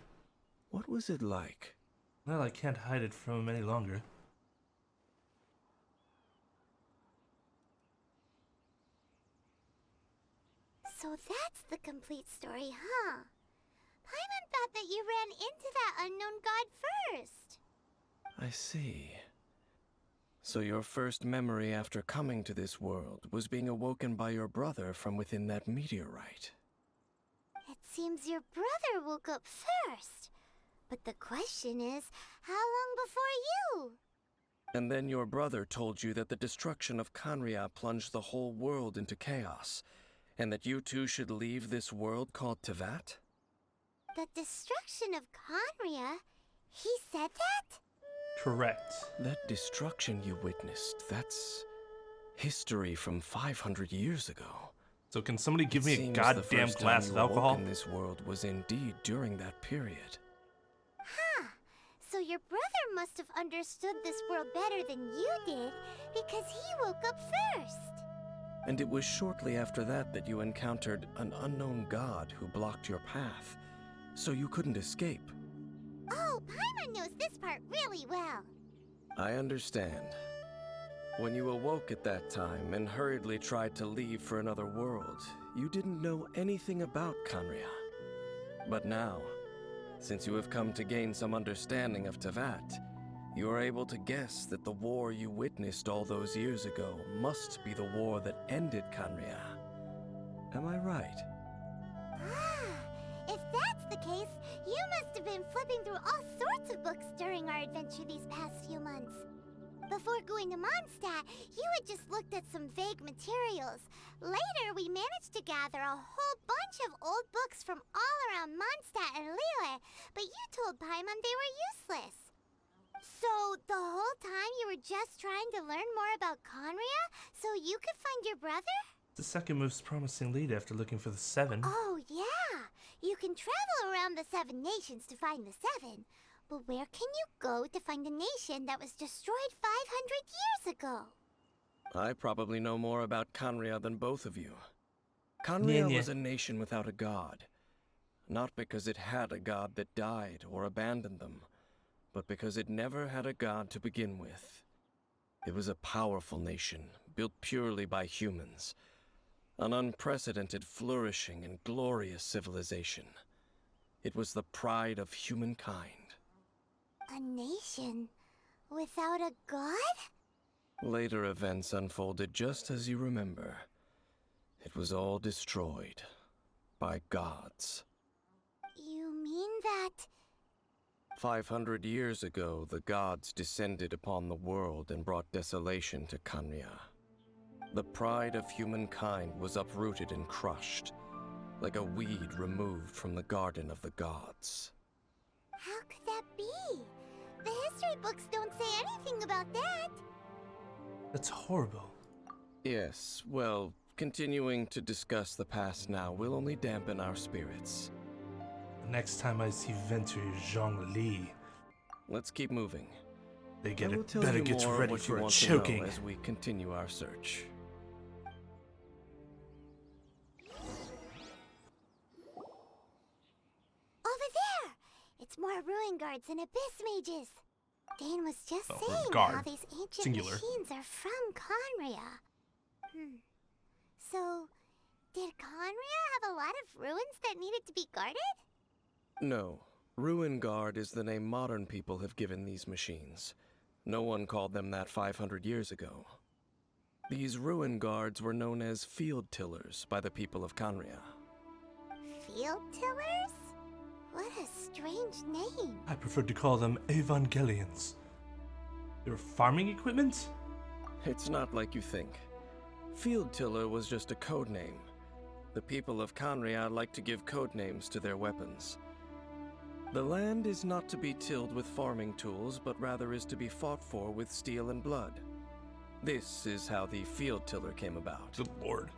what was it like? Well, I can't hide it from him any longer. So that's the complete story, huh? Paimon thought that you ran into that unknown god first. I see. So your first memory after coming to this world was being awoken by your brother from within that meteorite. It seems your brother woke up first. But the question is, how long before you? And then your brother told you that the destruction of Khaenri'ah plunged the whole world into chaos, and that you two should leave this world called Teyvat? The destruction of Khaenri'ah? He said that? Correct. That destruction you witnessed, that's history from 500 years ago. So can somebody give me a Seems goddamn the first glass time of you awoke alcohol? in this world was indeed during that period. Huh. So your brother must have understood this world better than you did, because he woke up first. And it was shortly after that that you encountered an unknown god who blocked your path, so you couldn't escape. Oh, Paimon knows this part really well. I understand. When you awoke at that time and hurriedly tried to leave for another world, you didn't know anything about Khaenri'ah. But now, since you have come to gain some understanding of Teyvat, you are able to guess that the war you witnessed all those years ago must be the war that ended Khaenri'ah. Am I right? If that's the case, you must have been flipping through all sorts of books during our adventure these past few months. Before going to Mondstadt, you had just looked at some vague materials. Later, we managed to gather a whole bunch of old books from all around Mondstadt and Liyue, but you told Paimon they were useless. So, the whole time you were just trying to learn more about Khaenri'ah so you could find your brother? The second most promising lead after looking for the 7. Oh, yeah. You can travel around the 7 nations to find the 7. But where can you go to find a nation that was destroyed 500 years ago? I probably know more about Khaenri'ah than both of you. Khaenri'ah was a nation without a god. Not because it had a god that died or abandoned them, but because it never had a god to begin with. It was a powerful nation, built purely by humans. An unprecedented, flourishing, and glorious civilization. It was the pride of humankind. A nation without a god? Later events unfolded just as you remember. It was all destroyed by gods. You mean that... 500 years ago, the gods descended upon the world and brought desolation to Khaenri'ah. The pride of humankind was uprooted and crushed, like a weed removed from the garden of the gods. How could that be? The history books don't say anything about that. That's horrible. Yes, well, continuing to discuss the past now will only dampen our spirits. The next time I see Venture Zhongli. Let's keep moving. They I will tell better you get more ready what for you a want to choking. know as we continue our search. Over there! It's more ruin guards and abyss mages. Dane was just Oh, saying guard. how these ancient Singular. machines are from Conria. So, did Conria have a lot of ruins that needed to be guarded? No. Ruin Guard is the name modern people have given these machines. No one called them that 500 years ago. These Ruin Guards were known as Field Tillers by the people of Conria. Field tillers? What a strange name. I prefer to call them Evangelions. They're farming equipment? It's not like you think. Field Tiller was just a code name. The people of Conria like to give code names to their weapons. The land is not to be tilled with farming tools, but rather is to be fought for with steel and blood. This is how the Field Tiller came about. Good lord.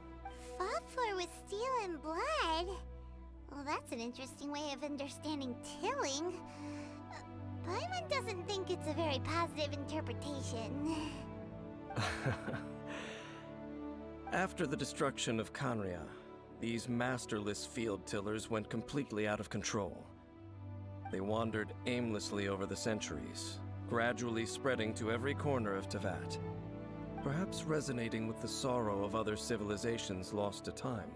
Fought for with steel and blood? Well, that's an interesting way of understanding tilling. Paimon doesn't think it's a very positive interpretation. After the destruction of Conria, these masterless field tillers went completely out of control. They wandered aimlessly over the centuries, gradually spreading to every corner of Teyvat. Perhaps resonating with the sorrow of other civilizations lost to time,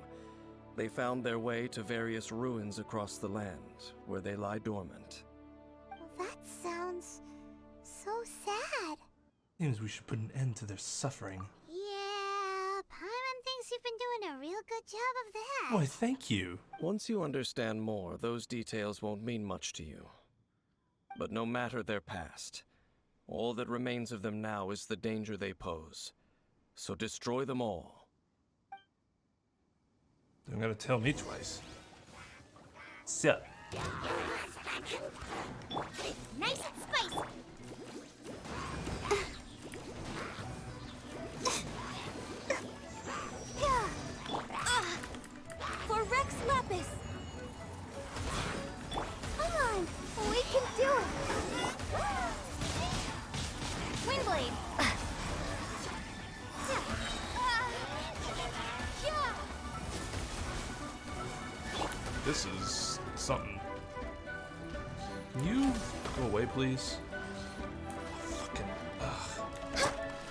they found their way to various ruins across the land, where they lie dormant. That sounds so sad. Seems we should put an end to their suffering. Yeah, Paimon thinks you've been doing a real good job of that. Why, thank you. Once you understand more, those details won't mean much to you. But no matter their past, all that remains of them now is the danger they pose. So destroy them all. Don't gotta tell me twice. Sit. Nice and spicy. For Rex Lapis! Come on, we can do it. Windblade! This is something. Can you go away, please? Fucking. Ugh.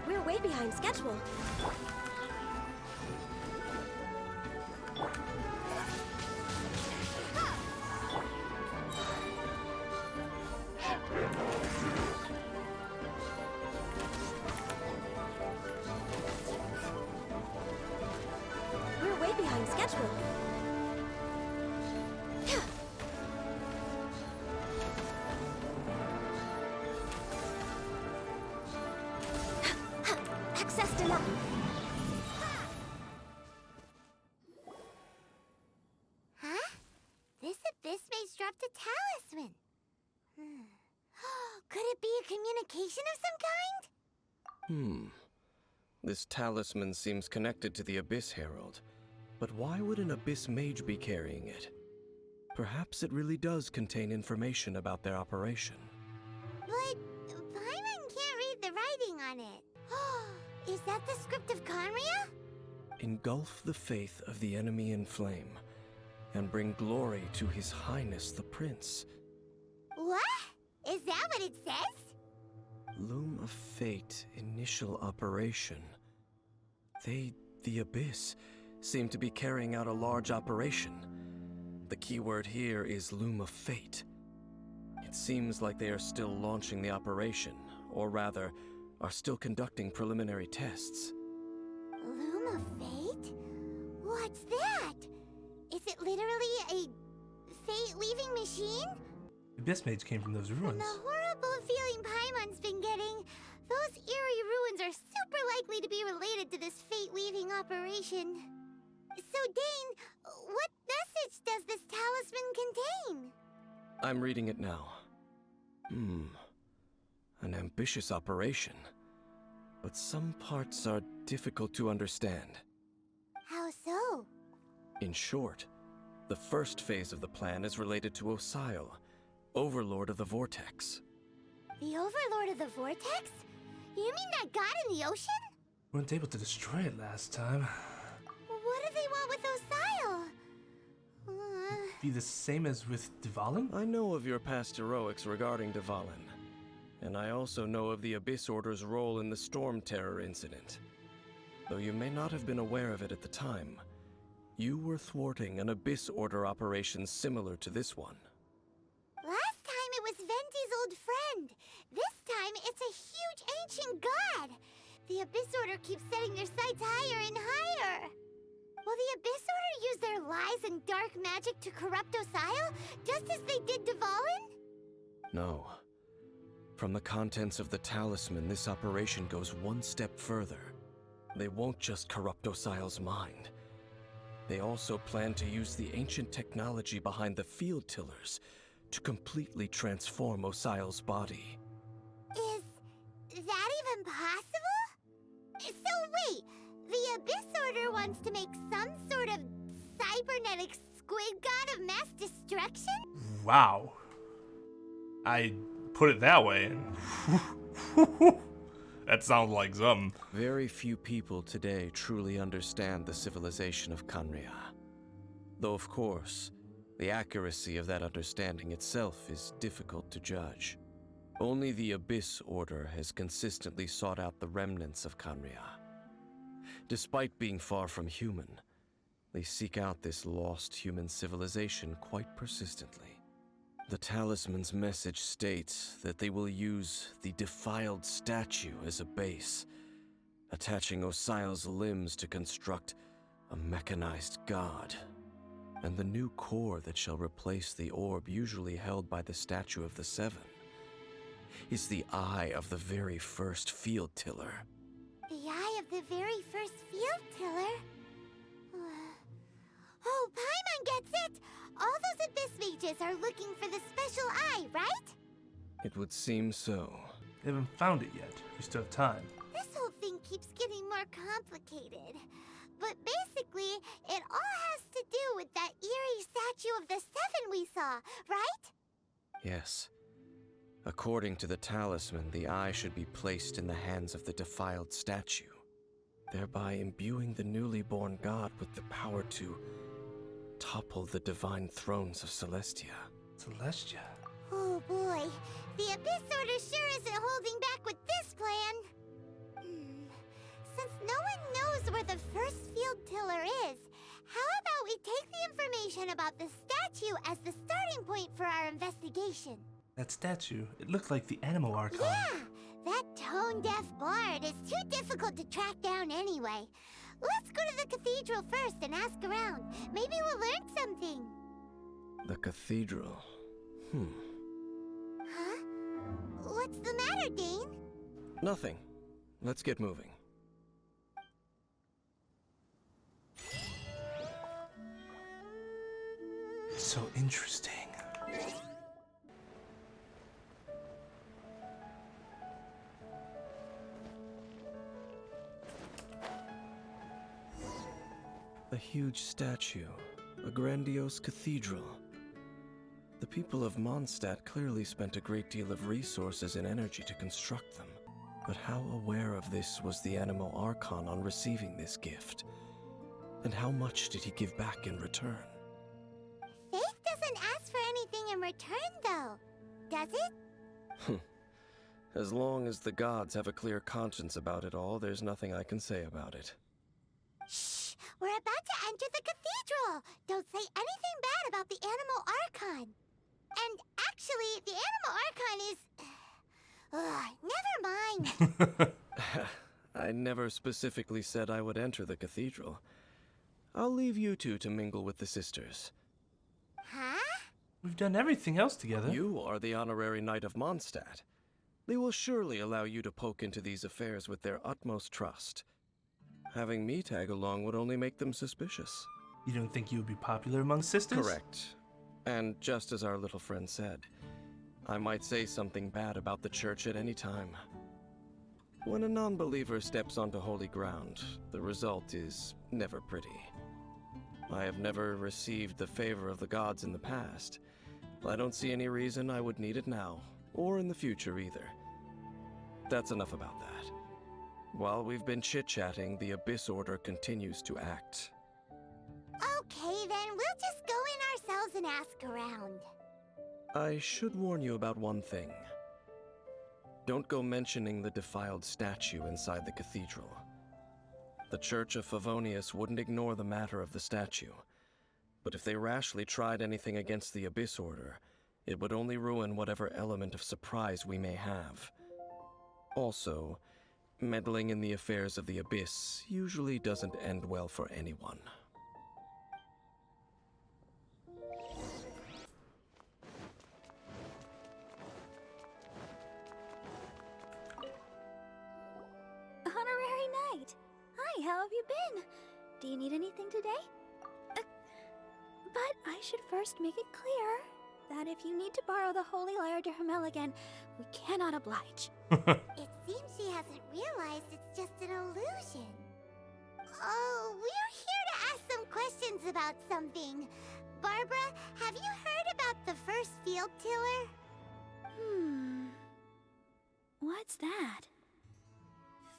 We're way behind schedule. We're way behind schedule. Access denied. Huh? This abyss maze dropped a talisman. Could it be a communication of some kind? This talisman seems connected to the Abyss Herald. But why would an Abyss Mage be carrying it? Perhaps it really does contain information about their operation. But Paimon can't read the writing on it. Is that the script of Conria? Engulf the faith of the enemy in flame, and bring glory to His Highness the Prince. What? Is that what it says? Loom of Fate, initial operation. They, the Abyss, seem to be carrying out a large operation. The keyword here is Loom of Fate. It seems like they are still launching the operation, or rather, are still conducting preliminary tests. Loom of Fate? What's that? Is it literally a fate-weaving machine? Abyss Mage came from those From ruins. the horrible feeling Paimon's been getting, those eerie ruins are super likely to be related to this fate-weaving operation. So, Dane, what message does this talisman contain? I'm reading it now. An ambitious operation. But some parts are difficult to understand. How so? In short, the first phase of the plan is related to Osile, Overlord of the Vortex. The Overlord of the Vortex? You mean that god in the ocean? We weren't able to destroy it last time. What do they want with Osile? Be the same as with Dvalin? I know of your past heroics regarding Dvalin, and I also know of the Abyss Order's role in the Storm Terror incident. Though you may not have been aware of it at the time, you were thwarting an Abyss Order operation similar to this one. Last time it was Venti's old friend. This time it's a huge ancient god. The Abyss Order keeps setting their sights higher and higher. Will the Abyss Order use their lies and dark magic to corrupt Osile, just as they did Dvalin? No. From the contents of the talisman, this operation goes one step further. They won't just corrupt Osile's mind. They also plan to use the ancient technology behind the field tillers to completely transform Osile's body. Is that even possible? So wait, the Abyss Order wants to make some sort of cybernetic squid god of mass destruction? Wow. I put it that way, and that sounds like something. Very few people today truly understand the civilization of Khaenri'ah. Though, of course, the accuracy of that understanding itself is difficult to judge. Only the Abyss Order has consistently sought out the remnants of Khaenri'ah. Despite being far from human, they seek out this lost human civilization quite persistently. The talisman's message states that they will use the defiled statue as a base, attaching Osile's limbs to construct a mechanized god. And the new core that shall replace the orb usually held by the Statue of the Seven is the eye of the very first field tiller. The eye of the very first field tiller? Oh, Paimon gets it! All those Abyss mages are looking for the special eye, right? It would seem so. They haven't found it yet. We still have time. This whole thing keeps getting more complicated. But basically, it all has to do with that eerie Statue of the Seven we saw, right? Yes. According to the talisman, the eye should be placed in the hands of the defiled statue, thereby imbuing the newly born god with the power to topple the divine thrones of Celestia. Celestia? Oh boy, the Abyss Order sure isn't holding back with this plan. Since no one knows where the first field tiller is, how about we take the information about the statue as the starting point for our investigation? That statue, it looked like the animal Archon. Yeah, that tone-deaf bard is too difficult to track down anyway. Let's go to the cathedral first and ask around. Maybe we'll learn something. The cathedral. Huh? What's the matter, Dane? Nothing. Let's get moving. So interesting. A huge statue, a grandiose cathedral. The people of Mondstadt clearly spent a great deal of resources and energy to construct them. But how aware of this was the animal Archon on receiving this gift? And how much did he give back in return? Faith doesn't ask for anything in return, though. Does it? As long as the gods have a clear conscience about it all, there's nothing I can say about it. Shh! We're about to enter the cathedral! Don't say anything bad about the animal Archon. And actually, the animal Archon is... never mind. I never specifically said I would enter the cathedral. I'll leave you two to mingle with the sisters. Huh? We've done everything else together. You are the honorary knight of Mondstadt. They will surely allow you to poke into these affairs with their utmost trust. Having me tag along would only make them suspicious. You don't think you would be popular among sisters? Correct. And just as our little friend said, I might say something bad about the church at any time. When a non-believer steps onto holy ground, the result is never pretty. I have never received the favor of the gods in the past. I don't see any reason I would need it now, or in the future either. That's enough about that. While we've been chit-chatting, the Abyss Order continues to act. Okay, then we'll just go in ourselves and ask around. I should warn you about one thing. Don't go mentioning the defiled statue inside the cathedral. The Church of Favonius wouldn't ignore the matter of the statue, but if they rashly tried anything against the Abyss Order, it would only ruin whatever element of surprise we may have. Also, meddling in the affairs of the Abyss usually doesn't end well for anyone. Honorary Knight! Hi, how have you been? Do you need anything today? But I should first make it clear that if you need to borrow the Holy Lyre to Carmel again, we cannot oblige. It seems she hasn't realized it's just an illusion. Oh, we're here to ask some questions about something. Barbara, have you heard about the first field tiller? What's that?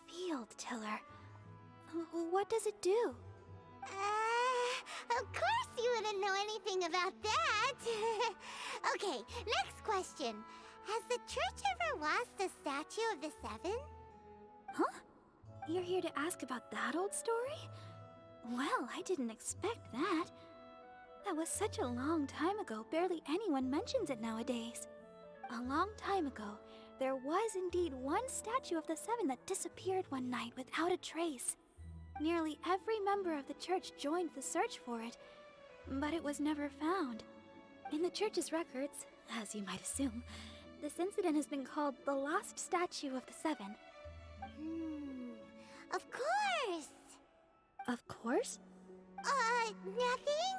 Field tiller. What does it do? Of course you wouldn't know anything about that. Okay, next question. Has the church ever lost a statue of the Seven? Huh? You're here to ask about that old story? Well, I didn't expect that. That was such a long time ago, barely anyone mentions it nowadays. A long time ago, there was indeed one statue of the Seven that disappeared one night without a trace. Nearly every member of the church joined the search for it, but it was never found. In the church's records, as you might assume, this incident has been called the Lost Statue of the Seven. Of course! Of course? Nothing?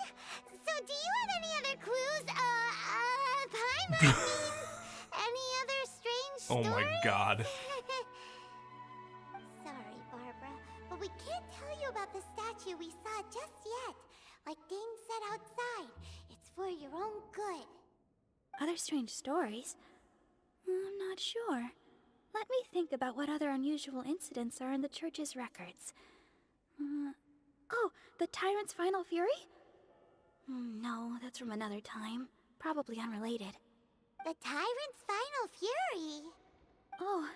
So do you have any other clues? Paimon means any other strange Oh stories? my god. Sorry, Barbara, but we can't tell you about the statue we saw just yet. Like Dane said outside, it's for your own good. Other strange stories? I'm not sure. Let me think about what other unusual incidents are in the church's records. Oh, the Tyrant's final fury? No, that's from another time. Probably unrelated. The Tyrant's final fury? Oh,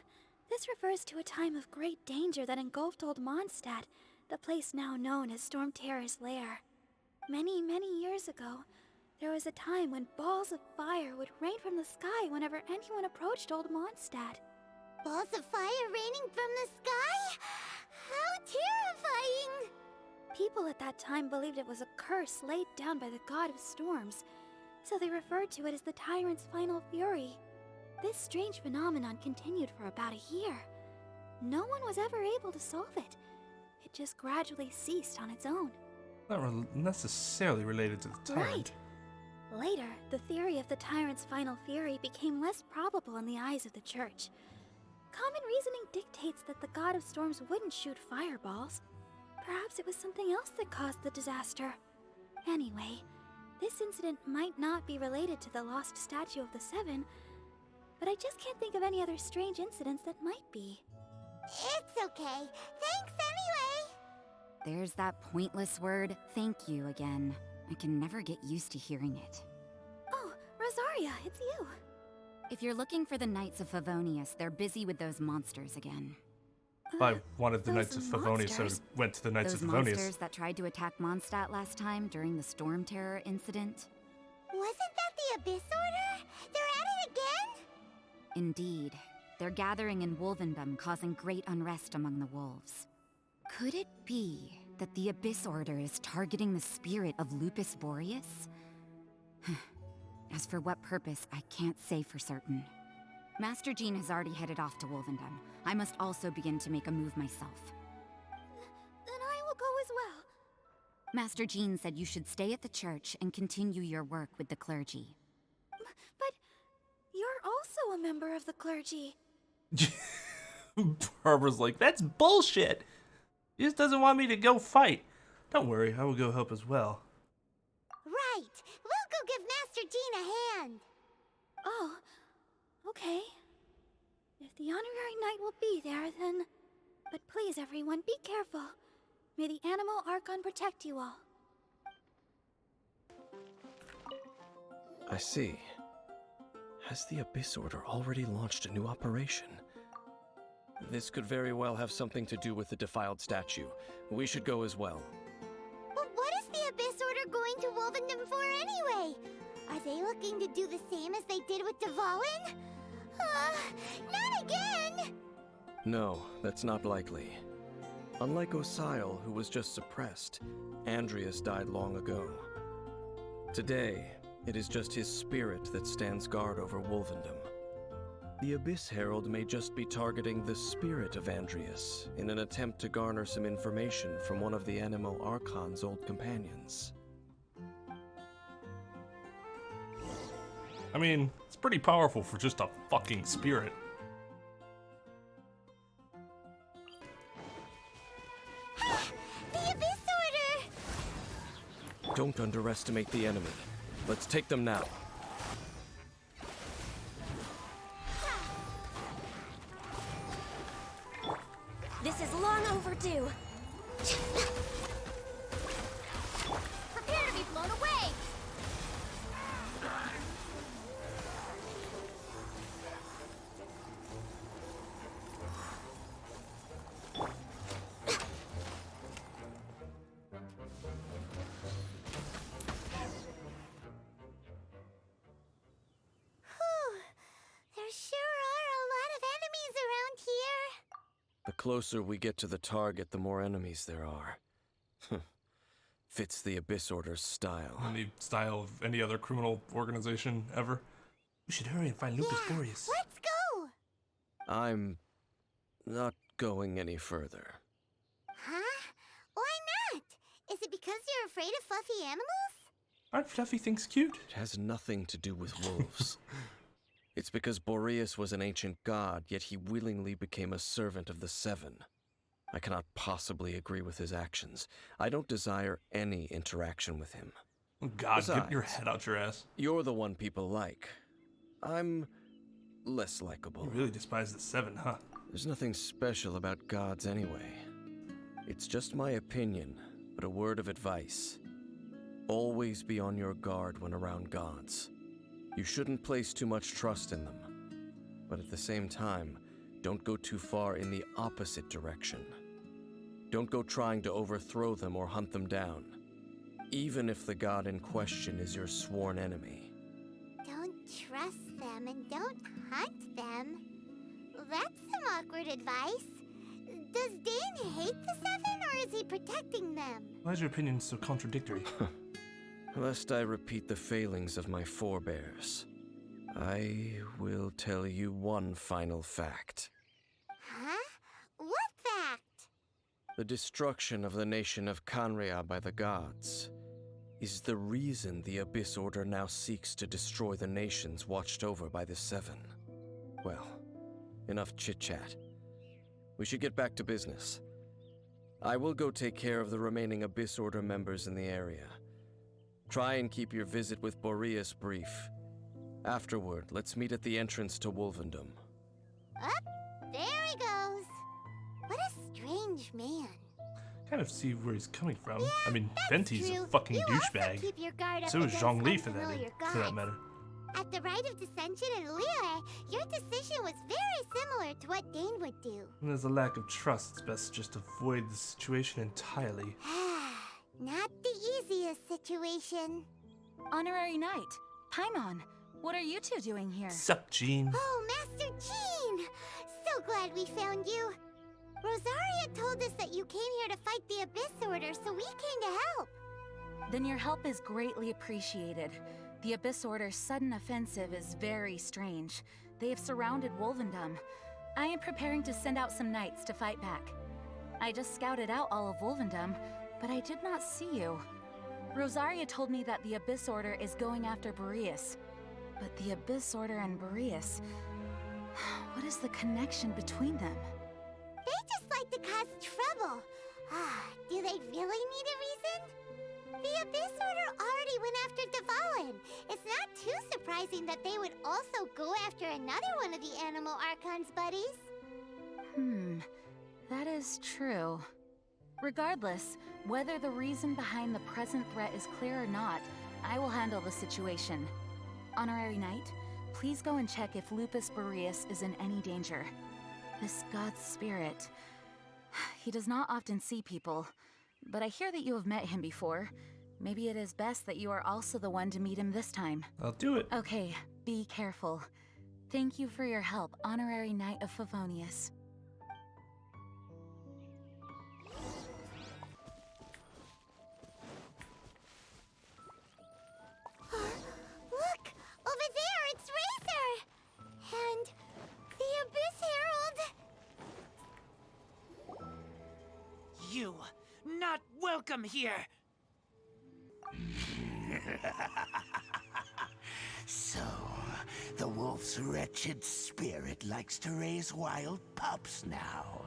this refers to a time of great danger that engulfed Old Mondstadt, the place now known as Storm Terror's lair. Many, many years ago, there was a time when balls of fire would rain from the sky whenever anyone approached Old Mondstadt. Balls of fire raining from the sky? How terrifying! People at that time believed it was a curse laid down by the god of storms, so they referred to it as the Tyrant's final fury. This strange phenomenon continued for about a year. No one was ever able to solve it. It just gradually ceased on its own. Not necessarily related to the Tyrant. Right. Later, the theory of the Tyrant's final fury became less probable in the eyes of the church. Common reasoning dictates that the god of storms wouldn't shoot fireballs. Perhaps it was something else that caused the disaster. Anyway, this incident might not be related to the lost statue of the Seven, but I just can't think of any other strange incidents that might be. It's okay. Thanks anyway. There's that pointless word, thank you, again. I can never get used to hearing it. Oh, Rosaria, it's you. If you're looking for the Knights of Favonius, they're busy with those monsters again. By one of the those Knights of Favonius, so monsters? went to the Knights Those of Favonius. monsters that tried to attack Mondstadt last time during the Storm Terror incident? Wasn't that the Abyss Order? They're at it again? Indeed. They're gathering in Wolvendom, causing great unrest among the wolves. Could it be that the Abyss Order is targeting the spirit of Lupus Boreas? As for what purpose, I can't say for certain. Master Jean has already headed off to Wolvendom. I must also begin to make a move myself. Then I will go as well. Master Jean said you should stay at the church and continue your work with the clergy. But you're also a member of the clergy. Barbara's like, that's bullshit. He just doesn't want me to go fight. Don't worry, I will go help as well. Right. We'll go give Master Jean a hand. Oh, okay. If the honorary knight will be there, then... But please, everyone, be careful. May the animal Archon protect you all. I see. Has the Abyss Order already launched a new operation? This could very well have something to do with the defiled statue. We should go as well. But what is the Abyss Order going to Wolvendom for anyway? Are they looking to do the same as they did with Dvalin? Not again! No, that's not likely. Unlike Osile, who was just suppressed, Andreas died long ago. Today, it is just his spirit that stands guard over Wolvendom. The Abyss Herald may just be targeting the spirit of Andreas in an attempt to garner some information from one of the Animo Archon's old companions. I mean, it's pretty powerful for just a fucking spirit. The Abyss Order! Don't underestimate the enemy. Let's take them now. This is long overdue. Prepare to be blown away! There sure are a lot of enemies around here. The closer we get to the target, the more enemies there are. Fits the Abyss Order's style. Any style of any other criminal organization ever. We should hurry and find Lupus Boreas. Let's go! I'm not going any further. Huh? Why not? Is it because you're afraid of fluffy animals? Aren't fluffy things cute? It has nothing to do with wolves. It's because Boreas was an ancient god, yet he willingly became a servant of the Seven. I cannot possibly agree with his actions. I don't desire any interaction with him. Oh God, Besides, get your head out your ass. You're the one people like. I'm less likable. You really despise the Seven, huh? There's nothing special about gods anyway. It's just my opinion, but a word of advice. Always be on your guard when around gods. You shouldn't place too much trust in them. But at the same time, don't go too far in the opposite direction. Don't go trying to overthrow them or hunt them down, even if the god in question is your sworn enemy. Don't trust them and don't hunt them. That's some awkward advice. Does Dane hate the Seven, or is he protecting them? Why is your opinion so contradictory? Lest I repeat the failings of my forebears, I will tell you one final fact. Huh? What fact? The destruction of the nation of Canria by the gods is the reason the Abyss Order now seeks to destroy the nations watched over by the Seven. Well, enough chit-chat. We should get back to business. I will go take care of the remaining Abyss Order members in the area. Try and keep your visit with Boreas brief. Afterward, let's meet at the entrance to Wolvendom. Up, there he goes. What a strange man. Kind of see where he's coming from. Yeah, I mean, that's Venti's true. a fucking You also douchebag. keep your guard up So is against Zhongli for unfamiliar that gods. matter. At the Rite of Dissension in Liyue, your decision was very similar to what Dane would do. When there's a lack of trust, it's best just avoid the situation entirely. Not the easiest situation. Honorary Knight, Paimon, what are you two doing here? Sup, Jean? Oh, Master Jean! So glad we found you. Rosaria told us that you came here to fight the Abyss Order, so we came to help. Then your help is greatly appreciated. The Abyss Order's sudden offensive is very strange. They have surrounded Wolvendom. I am preparing to send out some knights to fight back. I just scouted out all of Wolvendom, but I did not see you. Rosaria told me that the Abyss Order is going after Boreas. But the Abyss Order and Boreas... What is the connection between them? They just like to cause trouble. Do they really need a reason? The Abyss Order already went after Dvalin. It's not too surprising that they would also go after another one of the Animal Archon's buddies. That is true. Regardless, whether the reason behind the present threat is clear or not, I will handle the situation. Honorary Knight, please go and check if Lupus Boreas is in any danger. This god's spirit... He does not often see people, but I hear that you have met him before. Maybe it is best that you are also the one to meet him this time. I'll do it. Okay, be careful. Thank you for your help, Honorary Knight of Favonius. Look! Over there, it's Razor! And the Abyss Herald! You, not welcome here! So, the wolf's wretched spirit likes to raise wild pups now.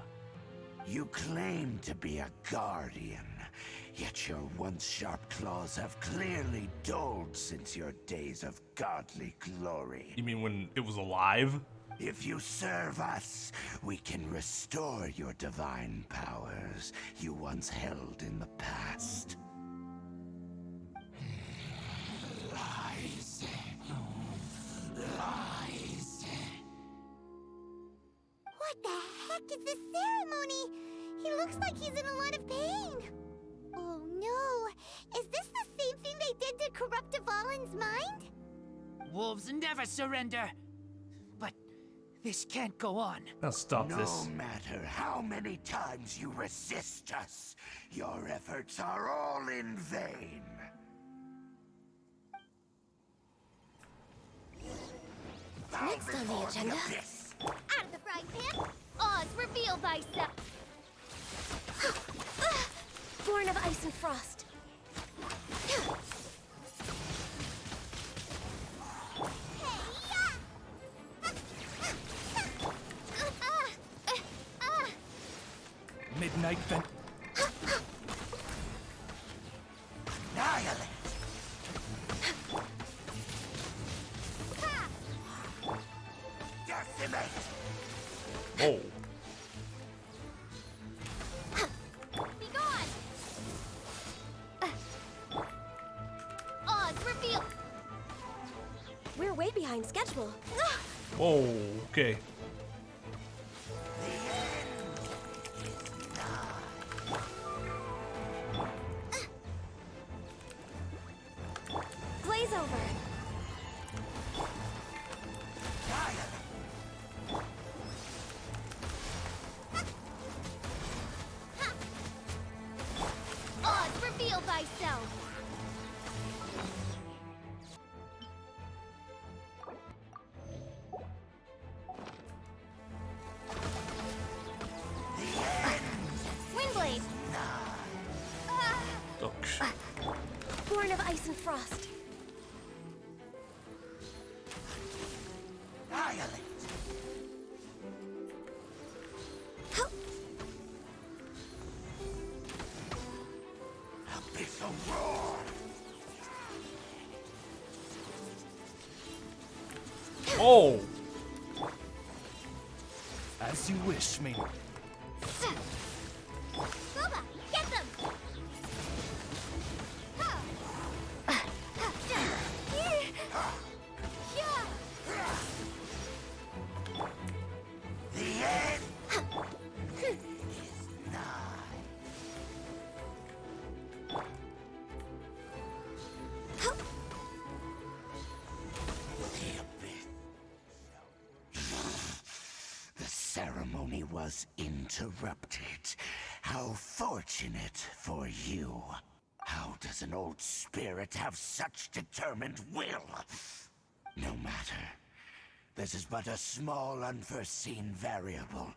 You claim to be a guardian, yet your once sharp claws have clearly dulled since your days of godly glory. You mean when it was alive? If you serve us, we can restore your divine powers you once held in the past. Lies. Lies. What the heck is this ceremony? He looks like he's in a lot of pain. Oh no! Is this the same thing they did to corrupt Dvalin's mind? Wolves never surrender! But this can't go on. Now stop this. No matter how many times you resist us, your efforts are all in vain. Next on the agenda. Out of the frying pan! Oz, reveal thyself! Born of ice and frost. Midnight vent. Annihilate! Decimate! Oh. Be gone! Oz, reveal! We're way behind schedule. Whoa, okay. Blaze over. Oz, reveal thyself! Windblade! Oh, Born of ice and frost. Annihilate! Abyssal roar! oh. As you wish, me. Boba, get them! The end is nigh. The abyss. The ceremony was interrupted. How fortunate for you. How does an old spirit have such determined will? No matter. This is but a small, unforeseen variable.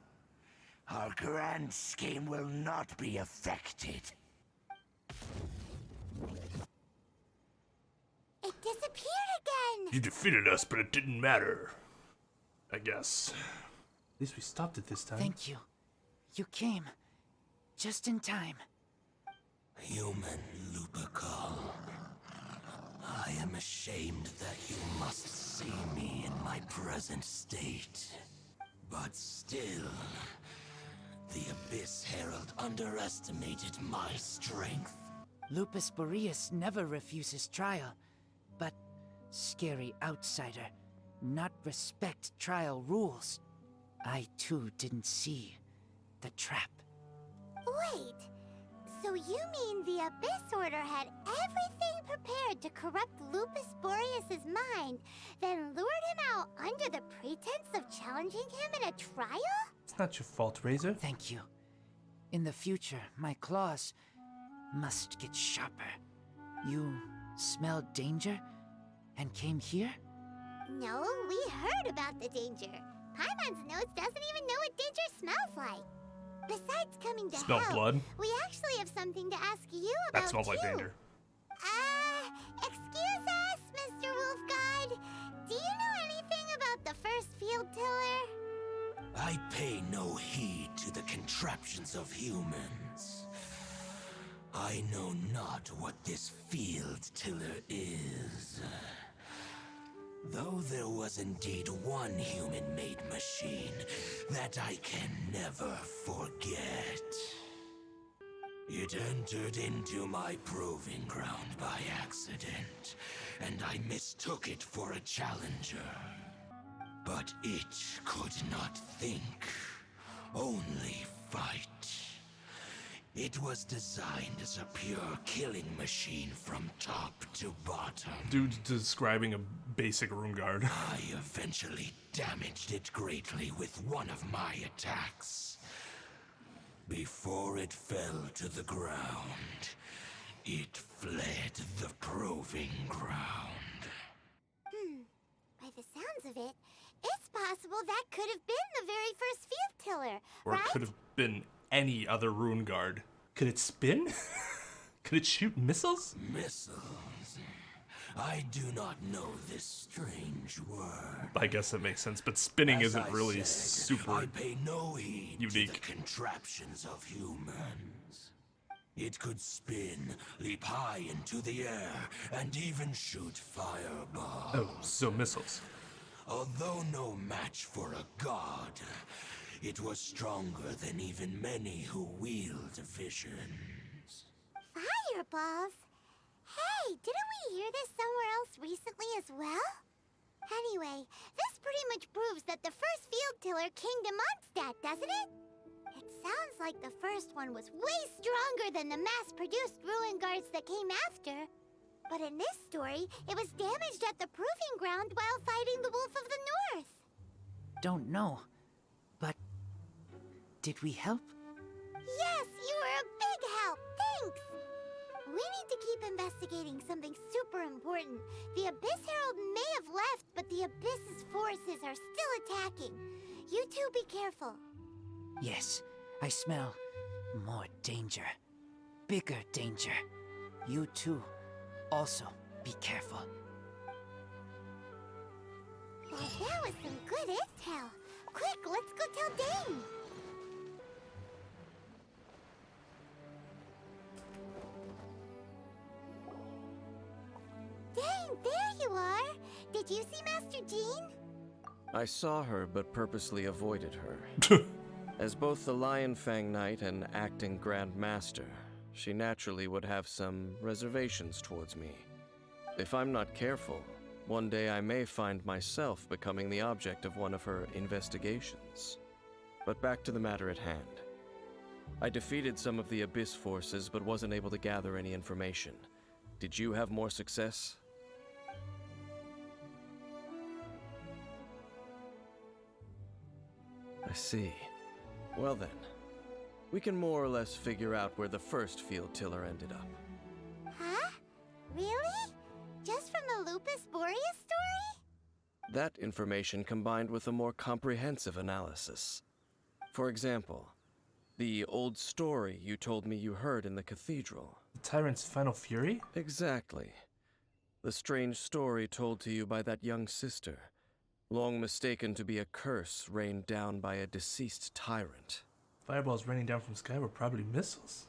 Our grand scheme will not be affected. It disappeared again! You defeated us, but it didn't matter. I guess. At least we stopped it this time. Thank you. You came. Just in time. Human Lupercal. I am ashamed that you must see me in my present state. But still, the Abyss Herald underestimated my strength. Lupus Boreas never refuses trial, but scary outsider, not respect trial rules. I too didn't see the trap. Wait, so you mean the Abyss Order had everything prepared to corrupt Lupus Boreas' mind, then lured him out under the pretense of challenging him in a trial? It's not your fault, Razor. Thank you. In the future, my claws must get sharper. You smelled danger and came here? No, we heard about the danger. Paimon's notes doesn't even know what danger smells like. Besides coming to Smell help, blood? we actually have something to ask you about That smells like too. danger. Excuse us, Mr. Wolf God. Do you know anything about the first field tiller? I pay no heed to the contraptions of humans. I know not what this field tiller is. Though there was indeed one human-made machine that I can never forget. It entered into my proving ground by accident, and I mistook it for a challenger. But it could not think, only fight. It was designed as a pure killing machine from top to bottom. Dude's describing a basic rune guard. I eventually damaged it greatly with one of my attacks. Before it fell to the ground, it fled the proving ground. By the sounds of it, it's possible that could have been the very first field tiller, Or right? it could have been any other rune guard. Could it spin? Could it shoot missiles? Missiles? I do not know this strange word. I guess that makes sense, but spinning As isn't I really said, super I pay no heed to the unique. contraptions of humans. It could spin, leap high into the air, and even shoot fireballs. Oh, so missiles. Although no match for a god, it was stronger than even many who wield visions. Fireballs? Hey, didn't we hear this somewhere else recently as well? Anyway, this pretty much proves that the first field tiller came to Mondstadt, doesn't it? It sounds like the first one was way stronger than the mass-produced ruin guards that came after. But in this story, it was damaged at the proving ground while fighting the Wolf of the North. Don't know, but did we help? Yes, you were a big help. Thanks. We need to keep investigating something super important. The Abyss Herald may have left, but the Abyss's forces are still attacking. You two be careful. Yes, I smell more danger. Bigger danger. You too. Also, be careful. Well, that was some good intel. Quick, let's go tell Dane. Dane, there you are. Did you see Master Jean? I saw her, but purposely avoided her. As both the Lion Fang Knight and acting Grand Master, she naturally would have some reservations towards me. If I'm not careful, one day I may find myself becoming the object of one of her investigations. But back to the matter at hand. I defeated some of the Abyss forces, but wasn't able to gather any information. Did you have more success? I see. Well then, we can more or less figure out where the first field tiller ended up. Huh? Really? Just from the Lupus Boreas story? That information combined with a more comprehensive analysis. For example, the old story you told me you heard in the Cathedral. The Tyrant's final fury? Exactly. The strange story told to you by that young sister, long mistaken to be a curse rained down by a deceased tyrant. Fireballs raining down from the sky were probably missiles.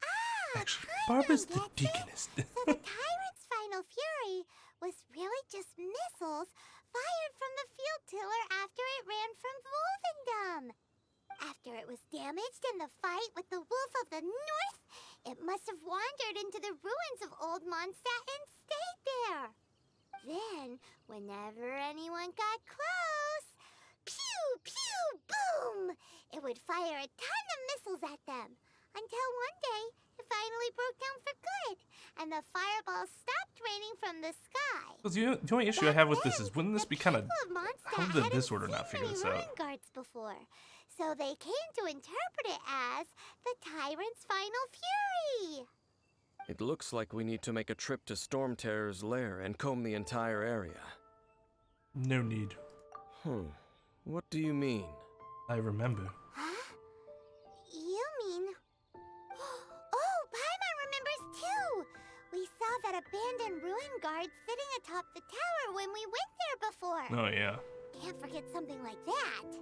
Ah, Actually, Paimon Barbara's the gets it. deaconess. So the Tyrant's final fury was really just missiles fired from the field tiller after it ran from Wolvendom. After it was damaged in the fight with the Wolf of the North, it must have wandered into the ruins of Old Mondstadt and stayed there. Then, whenever anyone got close, pew, pew, boom! It would fire a ton of missiles at them, until one day it finally broke down for good, and the fireballs stopped raining from the sky. Because the only issue I have with this is, wouldn't this be kind of... How did the hadn't disorder seen not figure many this out? ruin guards before, so they came to interpret it as the Tyrant's final fury. It looks like we need to make a trip to Storm Terror's lair and comb the entire area. No need. What do you mean? I remember. Huh? You mean... Oh, Paimon remembers too! We saw that abandoned ruin guard sitting atop the tower when we went there before. Oh, yeah. Can't forget something like that.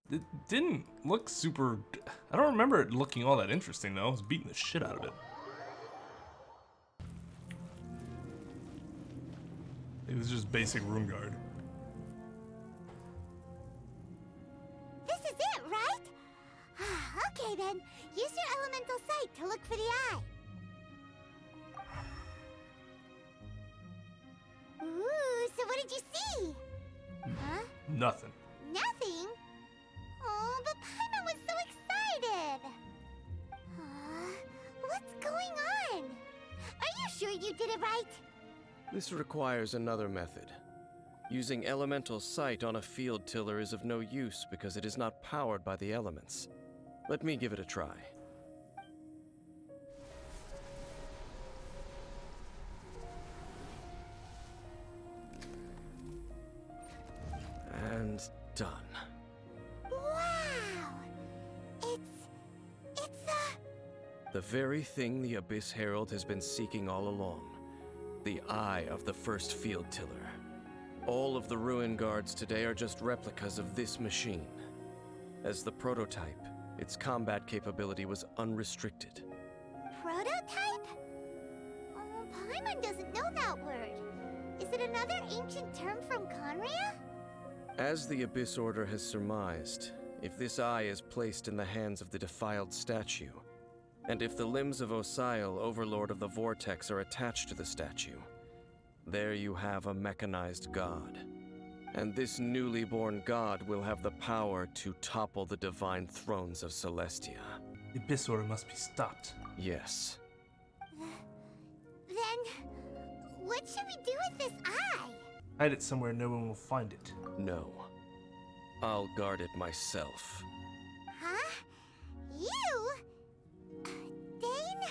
It didn't look super... I don't remember it looking all that interesting, though. I was beating the shit out of it. It was just basic Rune Guard. This is it, right? Okay then, use your elemental sight to look for the eye. Ooh, so what did you see? Huh? Nothing. Nothing? Oh, but Paimon was so excited. What's going on? Are you sure you did it right? This requires another method. Using elemental sight on a field tiller is of no use because it is not powered by the elements. Let me give it a try. And done. Wow! It's the very thing the Abyss Herald has been seeking all along. The eye of the first field tiller. All of the ruin guards today are just replicas of this machine. As the prototype, its combat capability was unrestricted. prototype? Oh, Paimon doesn't know that word. Is it another ancient term from Conria? As the Abyss Order has surmised, if this eye is placed in the hands of the defiled statue, and if the limbs of Osial, Overlord of the Vortex, are attached to the statue, there you have a mechanized god. And this newly born god will have the power to topple the divine thrones of Celestia. The Abyss Order must be stopped. Yes. Then, what should we do with this eye? Hide it somewhere no one will find it. No. I'll guard it myself. Huh? You? Dane?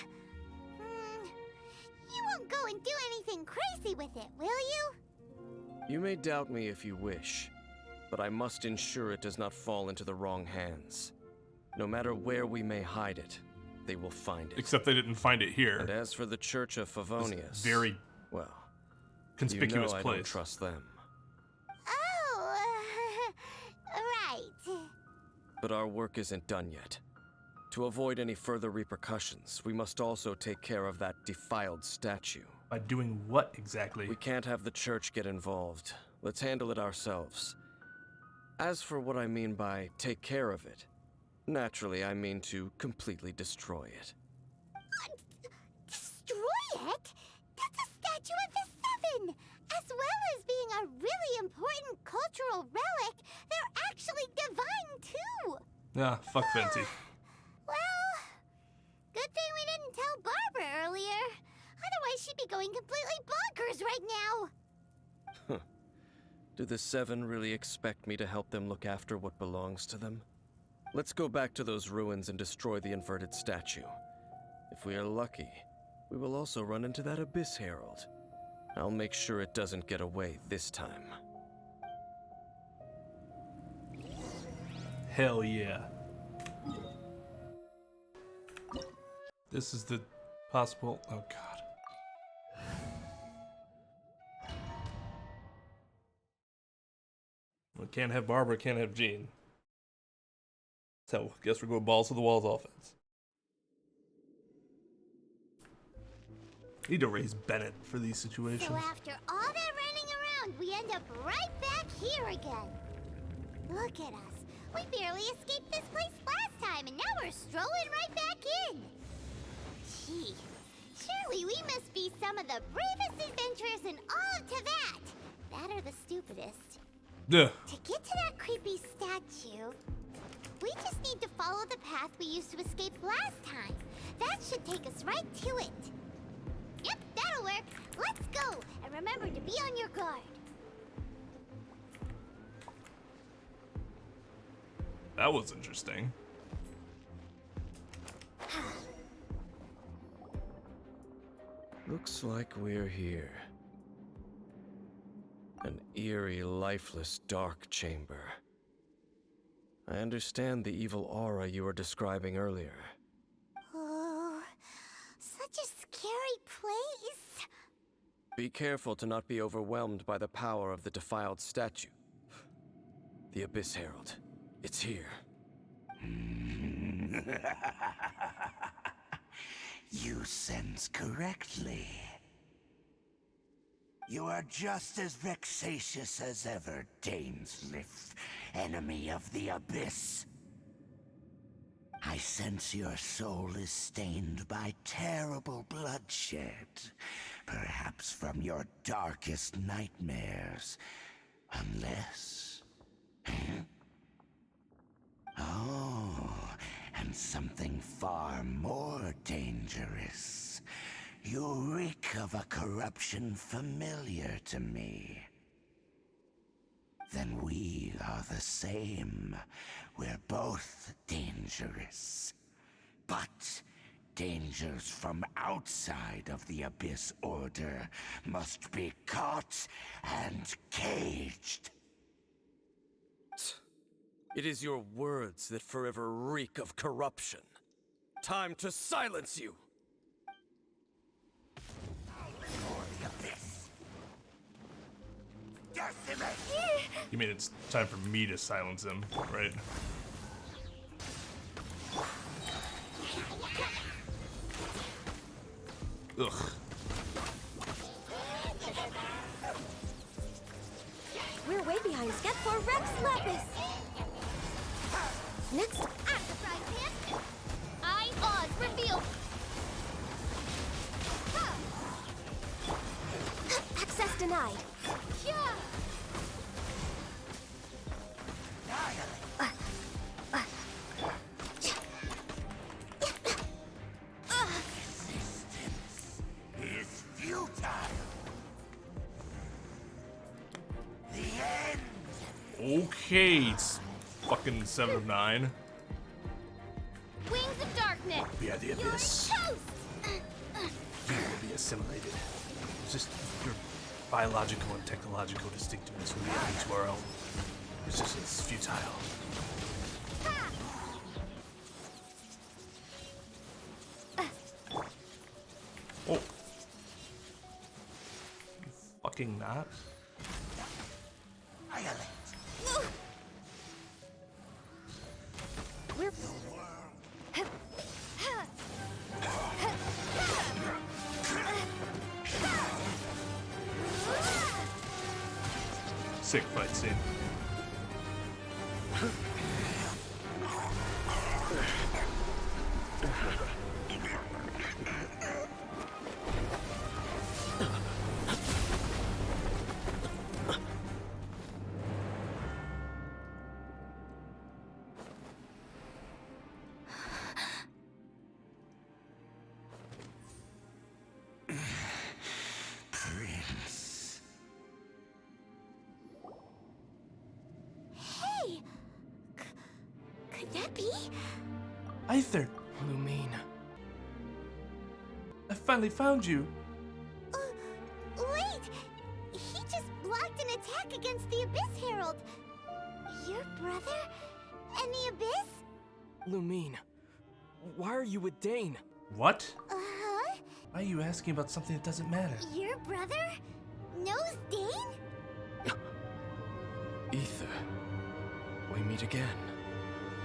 You won't go and do anything crazy with it, will you? You may doubt me if you wish, but I must ensure it does not fall into the wrong hands. No matter where we may hide it, they will find it. Except they didn't find it here. And as for the Church of Favonius, very well, conspicuous I place. don't trust them. Oh, right. But our work isn't done yet. To avoid any further repercussions, we must also take care of that defiled statue. By doing what exactly? We can't have the church get involved. Let's handle it ourselves. As for what I mean by take care of it, naturally I mean to completely destroy it. Destroy it? That's a statue of the Seven! As well as being a really important cultural relic, they're actually divine too! Nah, fuck Venti. Well, good thing we didn't tell Barbara earlier. Otherwise she'd be going completely bonkers right now. Do the Seven really expect me to help them look after what belongs to them? Let's go back to those ruins and destroy the inverted statue. If we are lucky, we will also run into that Abyss Herald. I'll make sure it doesn't get away this time. Hell yeah. This is the possible. Oh god. We can't have Barbara, can't have Jean. So, guess we're going balls to the walls offense. Need to raise Bennett for these situations. So after all that running around, we end up right back here again. Look at us. We barely escaped this place last time, and now we're strolling right back in. Gee, surely we must be some of the bravest adventurers in all of Teyvat. That or the stupidest. Yeah. To get to that creepy statue, we just need to follow the path we used to escape last time. That should take us right to it. Yep, that'll work. Let's go, and remember to be on your guard. That was interesting. Looks like we're here. An eerie, lifeless, dark chamber. I understand the evil aura you were describing earlier. Oh, such a scary place. Be careful to not be overwhelmed by the power of the defiled statue. The Abyss Herald. It's here. You sense correctly. You are just as vexatious as ever, Dainsliff, enemy of the Abyss. I sense your soul is stained by terrible bloodshed, perhaps from your darkest nightmares, unless... Oh, and something far more dangerous. You reek of a corruption familiar to me. Then we are the same. We're both dangerous. But dangers from outside of the Abyss Order must be caught and caged. It is your words that forever reek of corruption. Time to silence you! You mean it's time for me to silence him, right? Ugh. We're way behind. Get for Rex Lapis! Next, At the fry pan, I Oz reveal. access denied. Yeah. Resistance is futile. The end. Okay, it's fucking 7 of 9. Wings of darkness. We are the You're Abyss. toast. You will be assimilated. Just your biological and technological distinctiveness will be added to our own. Resistance is futile. Oh. You fucking not. We're... Sick fight scene. Prince. Hey, could that be? Aether, Lumine. I finally found you. Wait! He just blocked an attack against the Abyss Herald. Your brother? And the Abyss? Lumine, why are you with Dane? What? Uh-huh. Why are you asking about something that doesn't matter? Your brother knows Dane? Ether, we meet again.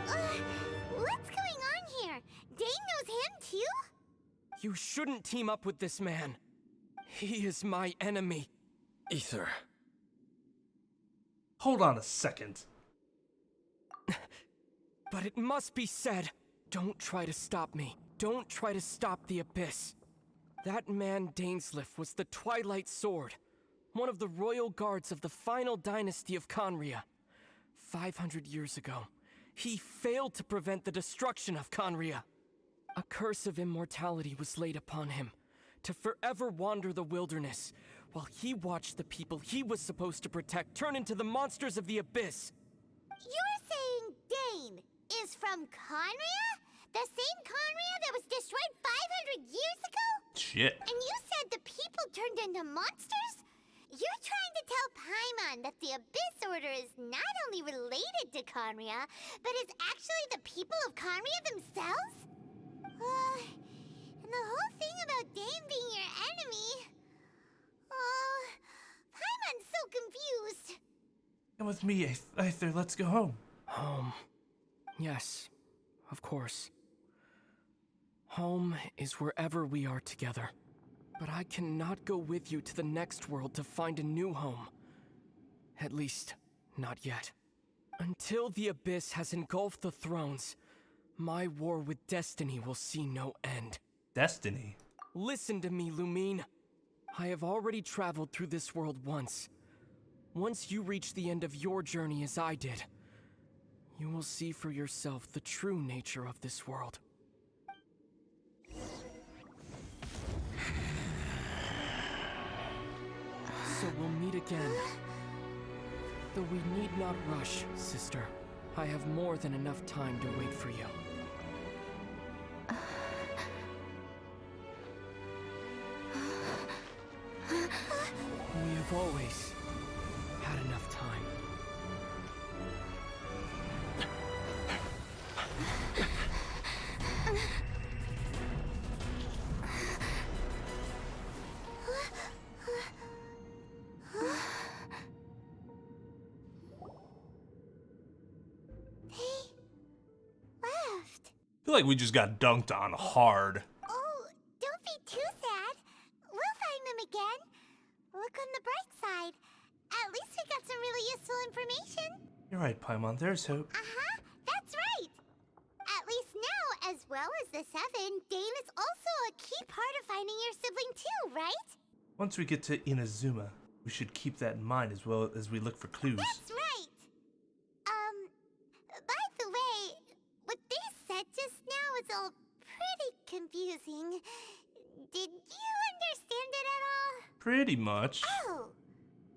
What's going on here? Dane knows him too? You shouldn't team up with this man. He is my enemy. Ether. Hold on a second. But it must be said, don't try to stop me. Don't try to stop the Abyss. That man Dainsleif was the Twilight Sword, one of the royal guards of the final dynasty of Conria. 500 years ago, he failed to prevent the destruction of Conria. A curse of immortality was laid upon him, to forever wander the wilderness, while he watched the people he was supposed to protect turn into the monsters of the Abyss. You're saying Dane is from Conria? The same Conria that was destroyed 500 years ago? Shit. And you said the people turned into monsters? You're trying to tell Paimon that the Abyss Order is not only related to Conria, but is actually the people of Conria themselves? And the whole thing about Dane being your enemy... Paimon's so confused. Come with me, Aether. Let's go home. Home. Yes, of course. Home is wherever we are together. But I cannot go with you to the next world to find a new home. At least, not yet. Until the Abyss has engulfed the thrones, my war with Destiny will see no end. Destiny? Listen to me, Lumine. I have already traveled through this world once. Once you reach the end of your journey as I did, you will see for yourself the true nature of this world. So we'll meet again. Though we need not rush, sister. I have more than enough time to wait for you. We have always had enough time. I feel like we just got dunked on hard. Oh, don't be too sad. We'll find them again. Look on the bright side. At least we got some really useful information. You're right, Paimon. There's hope. Uh-huh, that's right. At least now, as well as the Seven, Dane is also a key part of finding your sibling too, right? Once we get to Inazuma, we should keep that in mind as well as we look for clues. That's right. By the way, what they said just now is all pretty confusing. Did you understand it at all? Pretty much. Oh,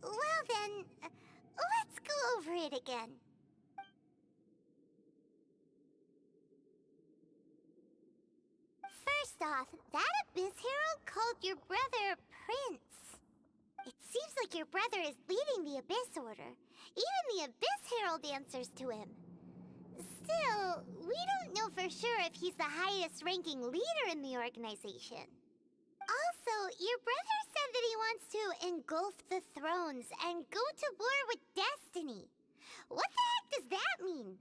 well then, let's go over it again. First off, that Abyss Herald called your brother Prince. It seems like your brother is leading the Abyss Order. Even the Abyss Herald answers to him. Still, we don't know for sure if he's the highest-ranking leader in the organization. Also, your brother said that he wants to engulf the thrones and go to war with Destiny. What the heck does that mean?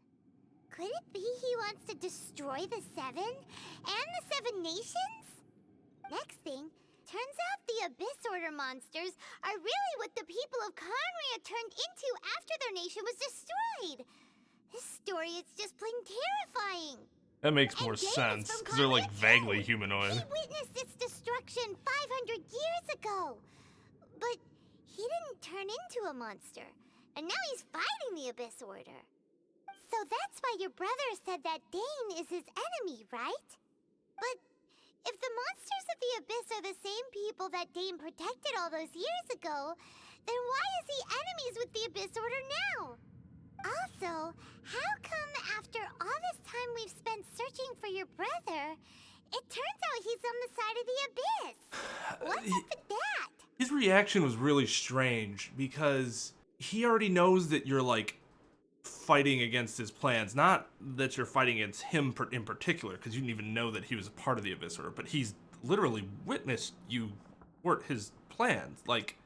Could it be he wants to destroy the Seven and the Seven Nations? Next thing, turns out the Abyss Order monsters are really what the people of Conria turned into after their nation was destroyed. This story is just plain terrifying. That makes more sense, because they're like vaguely humanoid. He witnessed its destruction 500 years ago. But he didn't turn into a monster. And now he's fighting the Abyss Order. So that's why your brother said that Dane is his enemy, right? But if the monsters of the Abyss are the same people that Dane protected all those years ago, then why is he enemies with the Abyss Order now? Also, how come after all this time we've spent searching for your brother, it turns out he's on the side of the Abyss? What's up with that? His reaction was really strange because he already knows that you're like fighting against his plans. Not that you're fighting against him in particular, because you didn't even know that he was a part of the Abyss Order, but he's literally witnessed you thwart his plans. Like,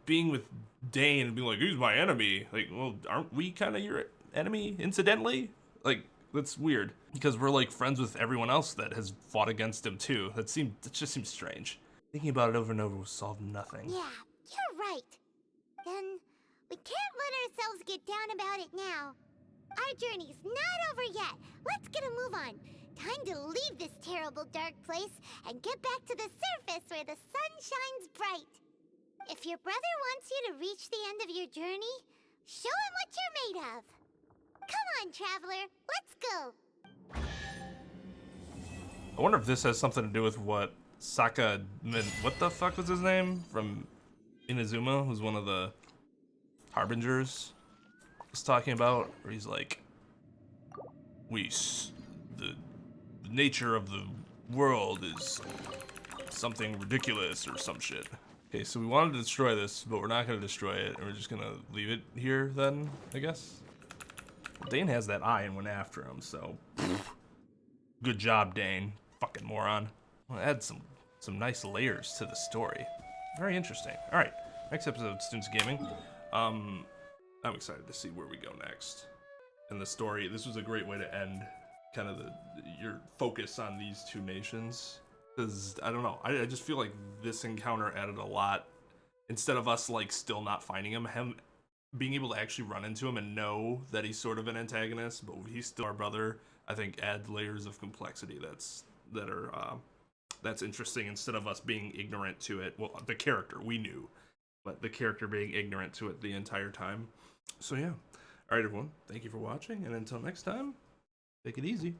being with Dane and being like, he's my enemy. Like, well, aren't we kind of your enemy, incidentally? Like, that's weird, because we're, like, friends with everyone else that has fought against him, too. That just seems strange. Thinking about it over and over will solve nothing. Yeah, you're right. Then we can't let ourselves get down about it now. Our journey's not over yet. Let's get a move on. Time to leave this terrible dark place and get back to the surface where the sun shines bright. If your brother wants you to reach the end of your journey, show him what you're made of. Come on, traveler, let's go. I wonder if this has something to do with what what the fuck was his name? From Inazuma, who's one of the Harbingers, was talking about, where he's like, the nature of the world is something ridiculous or some shit. Okay, so we wanted to destroy this, but we're not gonna destroy it, and we're just gonna leave it here then, I guess. Well, Dane has that eye and went after him, so good job, Dane. Fucking moron. Well, add some nice layers to the story. Very interesting. All right, next episode of Students of Gaming. I'm excited to see where we go next in the story. This was a great way to end kind of your focus on these two nations, because I don't know, I just feel like this encounter added a lot. Instead of us like still not finding him being able to actually run into him and know that he's sort of an antagonist, but he's still our brother, I think adds layers of complexity that's interesting, instead of us being ignorant to it. Well, the character we knew, but the character being ignorant to it the entire time. So yeah. All right, everyone, thank you for watching, and until next time, take it easy.